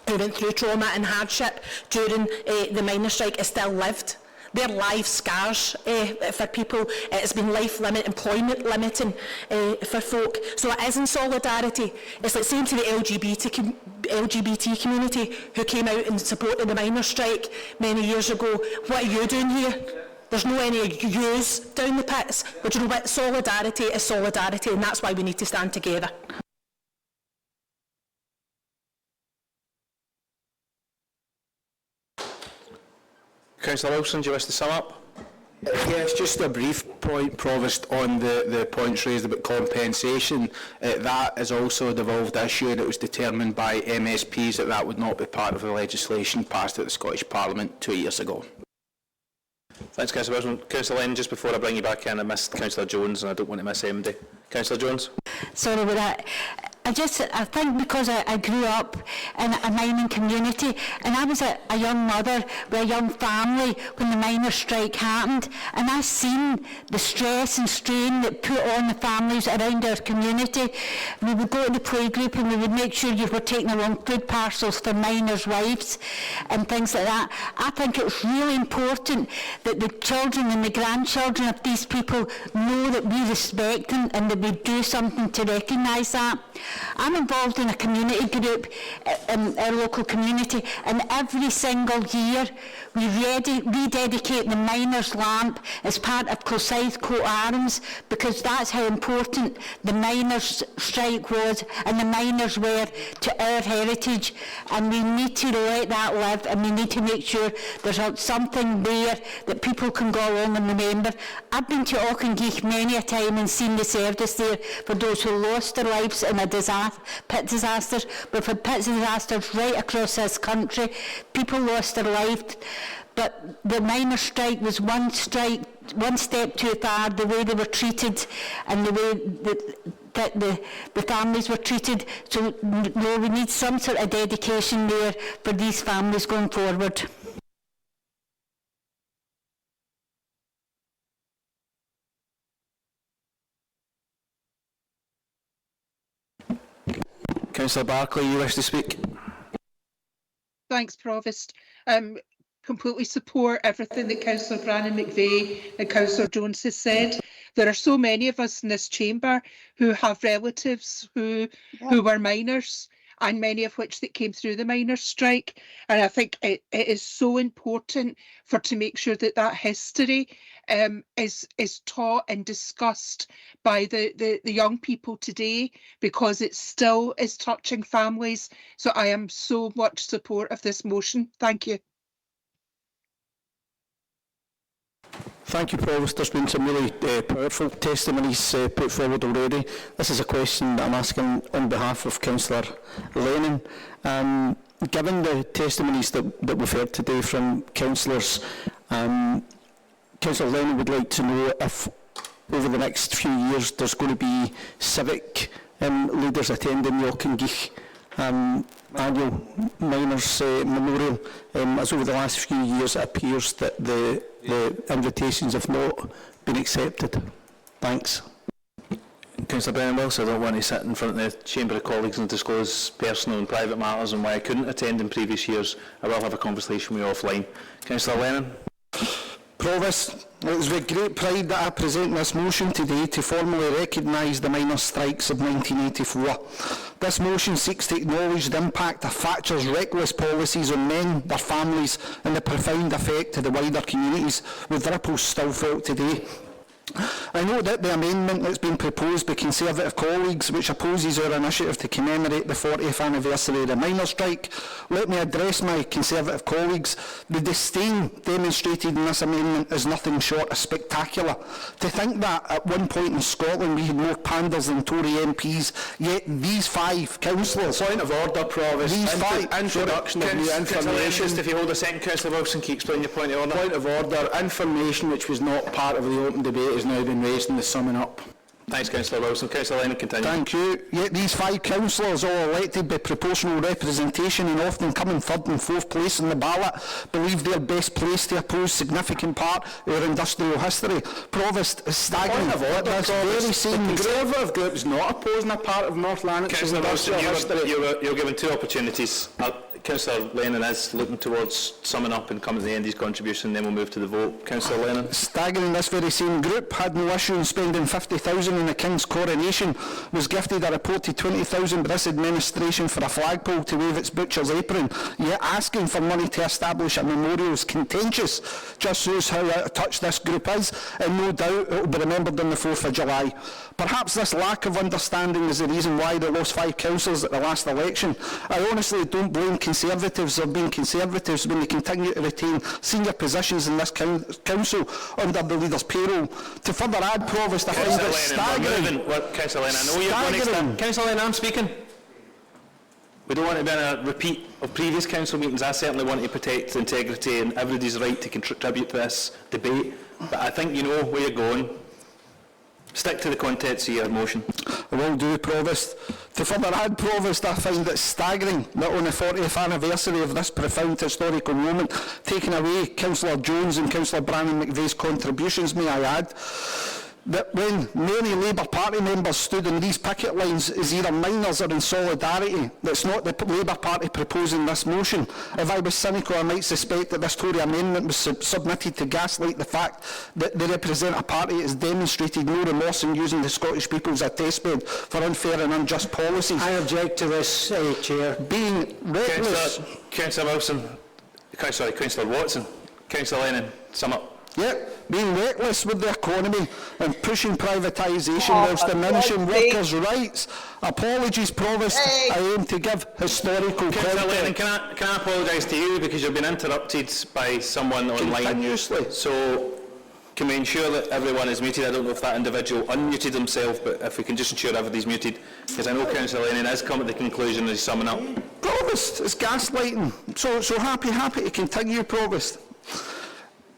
who went through trauma and hardship during the miners' strike is still lived. They're life scars for people. It's been employment limiting for folk. So it isn't solidarity. It's like saying to the LGBT community who came out and supported the miners' strike many years ago, what are you doing here? There's no any yous down the pits. But you know what? Solidarity is solidarity, and that's why we need to stand together. Councillor Wilson, do you wish to sum up? Yes, just a brief point, Provost, on the points raised about compensation. That is also a devolved issue, and it was determined by MSPs that would not be part of the legislation passed at the Scottish Parliament 2 years ago. Thanks, Councillor Wilson. Councillor Lennon, just before I bring you back in, I missed Councillor Jones, and I don't want to miss MD. Councillor Jones. Sorry about that. I think because I grew up in a mining community, and I was a young mother with a young family when the miners' strike happened, and I seen the stress and strain that put on the families around our community. We would go to the playgroup and we would make sure you were taking along food parcels for miners' wives and things like that. I think it's really important that the children and the grandchildren of these people know that we respect them and that we do something to recognise that. I'm involved in a community group in our local community, and every single year we rededicate the miners' lamp as part of Closide Coat Arms, because that's how important the miners' strike was and the miners were to our heritage, and we need to let that live, and we need to make sure there's something there that people can go along and remember. I've been to Auchengeich many a time and seen the service there for those who lost their lives in pit disasters. We've had pit disasters right across this country. People lost their life, but the miners' strike was one step too far, the way they were treated and the way that the families were treated. So no, we need some sort of dedication there for these families going forward. Councillor Barclay, you wish to speak? Thanks, Provost. Completely support everything that Councillor Bannon-McVeigh and Councillor Jones has said. There are so many of us in this chamber who have relatives who were miners, and many of which that came through the miners' strike. And I think it is so important to make sure that history is taught and discussed by the young people today, because it still is touching families. So I am so much support of this motion. Thank you. Thank you, Provost. There's been some really powerful testimonies put forward already. This is a question that I'm asking on behalf of Councillor Lennon. Given the testimonies that we've heard today from councillors, Councillor Lennon would like to know if over the next few years there's going to be civic leaders attending the Auchengeich annual miners' memorial, as over the last few years it appears that the invitations have not been accepted. Thanks. Councillor Brennan Wilson, I don't want to sit in front of the Chamber of colleagues and disclose personal and private matters and why I couldn't attend in previous years. I will have a conversation with you offline. Councillor Lennon. Provost, it is with great pride that I present this motion today to formally recognise the miners' strikes of 1984. This motion seeks to acknowledge the impact of Thatcher's reckless policies on men, their families and the profound effect to the wider communities, with ripples still felt today. I note that the amendment that's been proposed by Conservative colleagues, which opposes our initiative to commemorate the 40th anniversary of the miners' strike, let me address my Conservative colleagues. The disdain demonstrated in this amendment is nothing short of spectacular. To think that at one point in Scotland we had more panders than Tory MPs, yet these 5 councillors... Point of order, Provost. These 5... Introduction of new information. If you hold a second, Councillor Wilson, can you explain your point of order? Point of order. Information which was not part of the open debate has now been raised in the summing up. Thanks, Councillor Wilson. Councillor Lennon, continue. Thank you. Yet these 5 councillors, all elected by proportional representation and often coming third and fourth place in the ballot, believe they are best placed to oppose significant part of our industrial history. Provost, is staggering. Point of order, this very same the Conservative group is not opposing a part of North Lanarkshire's industrial history. You're given 2 opportunities. Councillor Lennon is looking towards summing up and coming to the end of his contribution, then we'll move to the vote. Councillor Lennon. Staggering, this very same group had no issue in spending 50,000 in the King's coronation, was gifted a reported 20,000 by this administration for a flagpole to wave its butcher's apron, yet asking for money to establish a memorial is contentious. Just shows how out of touch this group is, and no doubt it will be remembered on the 4th of July. Perhaps this lack of understanding is the reason why they lost 5 councillors at the last election. I honestly don't blame Conservatives or being Conservatives when they continue to retain senior positions in this council under the leader's payroll. To further add, Provost, I find it staggering. Councillor Lennon, I know you're going to start. Councillor Lennon, I'm speaking. We don't want to be in a repeat of previous council meetings. I certainly want to protect the integrity and everybody's right to contribute to this debate. But I think you know where you're going. Stick to the contents of your motion. I will do, Provost. To further add, Provost, I find it staggering that on the 40th anniversary of this profound historical moment, taking away Councillor Jones and Councillor Brannan McVeigh's contributions, may I add, that when many Labour Party members stood in these picket lines as either miners or in solidarity, that's not the Labour Party proposing this motion. If I was cynical, I might suspect that this Tory amendment was submitted to gaslight the fact that they represent a party that has demonstrated no remorse in using the Scottish people as a testbed for unfair and unjust policies. I object to this, Chair. Being reckless... Councillor Wilson, Councillor Watson, Councillor Lennon, sum up. Yep, being reckless with the economy and pushing privatisation whilst diminishing workers' rights. Apologies, Provost. I aim to give historical Councillor Lennon, context. can I apologise to you because you've been interrupted by someone online. Continuously. So, can we ensure that everyone is muted? I don't know if that individual unmuted himself, but if we can just ensure everybody's muted, because I know Councillor Lennon has come at the conclusion as summing up. Provost, it's gaslighting. So happy to continue, Provost.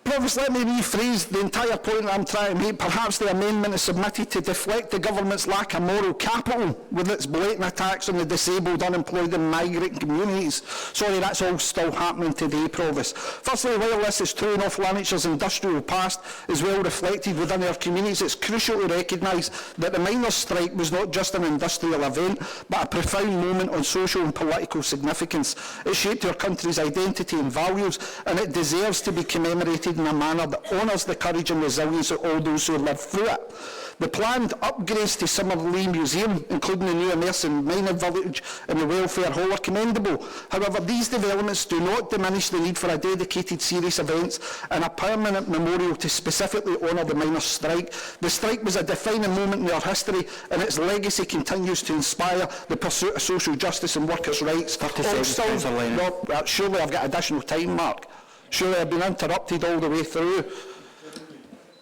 Provost, let me rephrase the entire point that I'm trying to make. Perhaps the amendment is submitted to deflect the government's lack of moral capital with its blatant attacks on the disabled, unemployed and migrant communities. Sorry, that's all still happening today, Provost. Firstly, while this is true, North Lanarkshire's industrial past is well reflected within our communities, it's crucial to recognise that the miners' strike was not just an industrial event, but a profound moment on social and political significance. It shaped our country's identity and values, and it deserves to be commemorated in a manner that honours the courage and resilience of all those who lived through it. The planned upgrades to Summerlee Museum, including the new immersive mining village and the welfare hall, are commendable. However, these developments do not diminish the need for a dedicated series of events and a permanent memorial to specifically honour the miners' strike. The strike was a defining moment in our history, and its legacy continues to inspire the pursuit of social justice and workers' rights. 30 seconds, Well, surely I've got additional time, Mark. Surely I've been interrupted all the way through.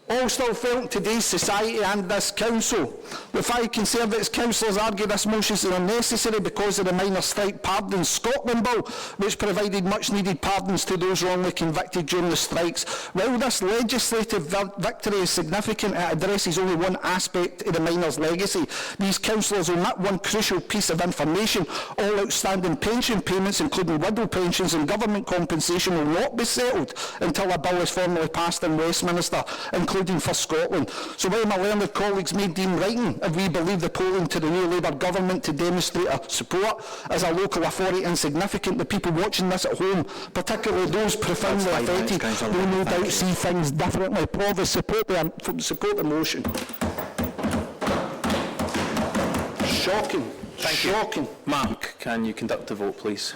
All still felt in today's society and this council. The 5 Conservative councillors argue this motion is unnecessary because of the minor strike pardon Scotland bill, which provided much needed pardons to those wrongly convicted during the strikes. While this legislative victory is significant, it addresses only one aspect of the miners' legacy. These councillors omit one crucial piece of information. All outstanding pension payments, including widow pensions and government compensation, will not be settled until a bill is formally passed in Westminster, including including for Scotland. So while my learned colleagues may deem writing if we believe the polling to the new Labour government to demonstrate our support as a local authority insignificant, the people watching this at home, particularly those profoundly affected, will no doubt see things differently. Provost, support the motion. Shocking. Shocking. Mark, can you conduct the vote, please?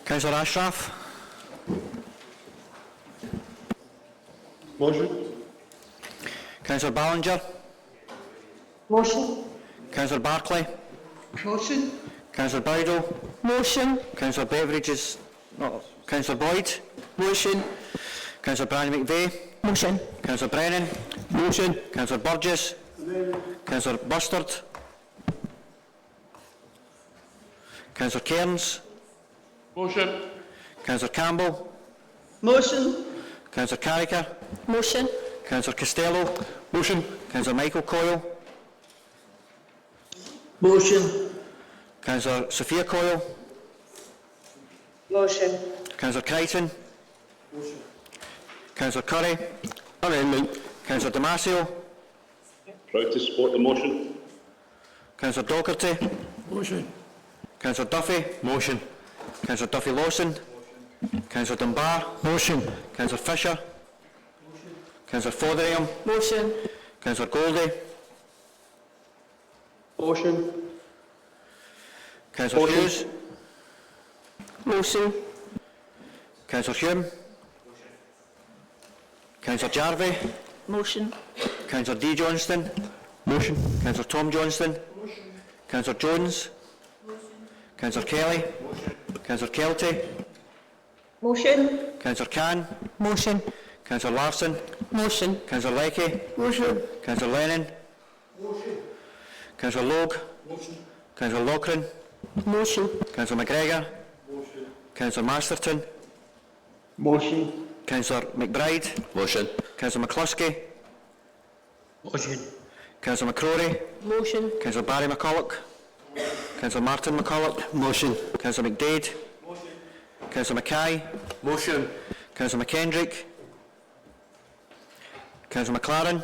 Councillor Ashraf. Motion. Councillor Ballinger. Motion. Councillor Barclay. Motion. Councillor Bridle. Motion. Councillor Beveridge is not. Councillor Boyd. Motion. Councillor Brandon McVeigh. Motion. Councillor Brennan. Motion. Councillor Burgess. Councillor Bustard. Councillor Cairns. Motion. Councillor Campbell. Motion. Councillor Carricker. Motion. Councillor Costello. Motion. Councillor Michael Coyle. Motion. Councillor Sophia Coyle. Motion. Councillor Crichton. Councillor Curry. Amendment. Councillor Damasio. Proud to support the motion. Councillor Docherty. Motion. Councillor Duffy. Motion. Councillor Duffy Lawson. Councillor Dunbar. Motion. Councillor Fisher. Councillor Fotheringham. Motion. Councillor Goldie. Motion. Councillor Hughes. Motion. Councillor Hume. Councillor Jarvie. Motion. Councillor D. Johnston. Motion. Councillor Tom Johnston. Councillor Jones. Councillor Kelly. Councillor Kelty. Motion. Councillor Cann. Motion. Councillor Larson. Motion. Councillor Leckie. Motion. Councillor Lennon. Councillor Logue. Councillor Lochran. Motion. Councillor McGregor. Councillor Masterton. Motion. Councillor McBride. Motion. Councillor McCluskey. Motion. Councillor McCrory. Motion. Councillor Barry McCulloch. Councillor Martin McCulloch. Motion. Councillor McDade. Councillor Mackay. Motion. Councillor McKendrick. Councillor McLaren.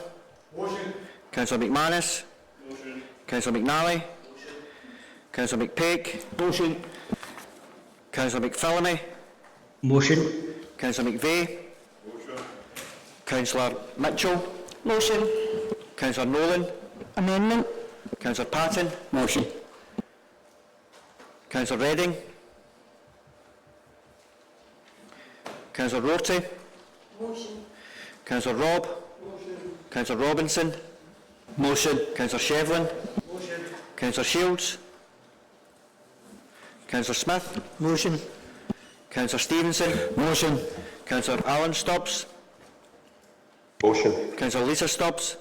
Motion. Councillor McManus. Motion. Councillor McNally. Councillor McPake. Motion. Councillor McPhillamy. Motion. Councillor McVeigh. Motion. Councillor Mitchell. Motion. Councillor Nolan. Amendment. Councillor Patton. Motion. Councillor Redding. Councillor Rorty. Motion. Councillor Robb. Motion. Councillor Robinson. Motion. Councillor Shevlin. Motion. Councillor Shields. Councillor Smith. Motion. Councillor Stevenson. Motion. Councillor Allen Stubbs. Motion. Councillor Lisa Stubbs.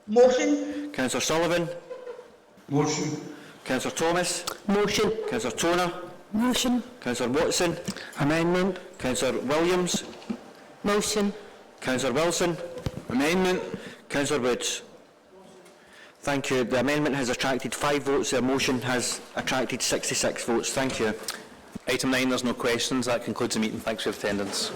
Motion. Councillor Sullivan. Motion. Councillor Thomas. Motion. Councillor Toner. Motion. Councillor Watson. Amendment. Councillor Williams. Motion. Councillor Wilson. Amendment. Councillor Woods. Thank you. The amendment has attracted 5 votes. The motion has attracted 66 votes. Thank you. Item 9, there's no questions. That concludes the meeting. Thanks for your attendance.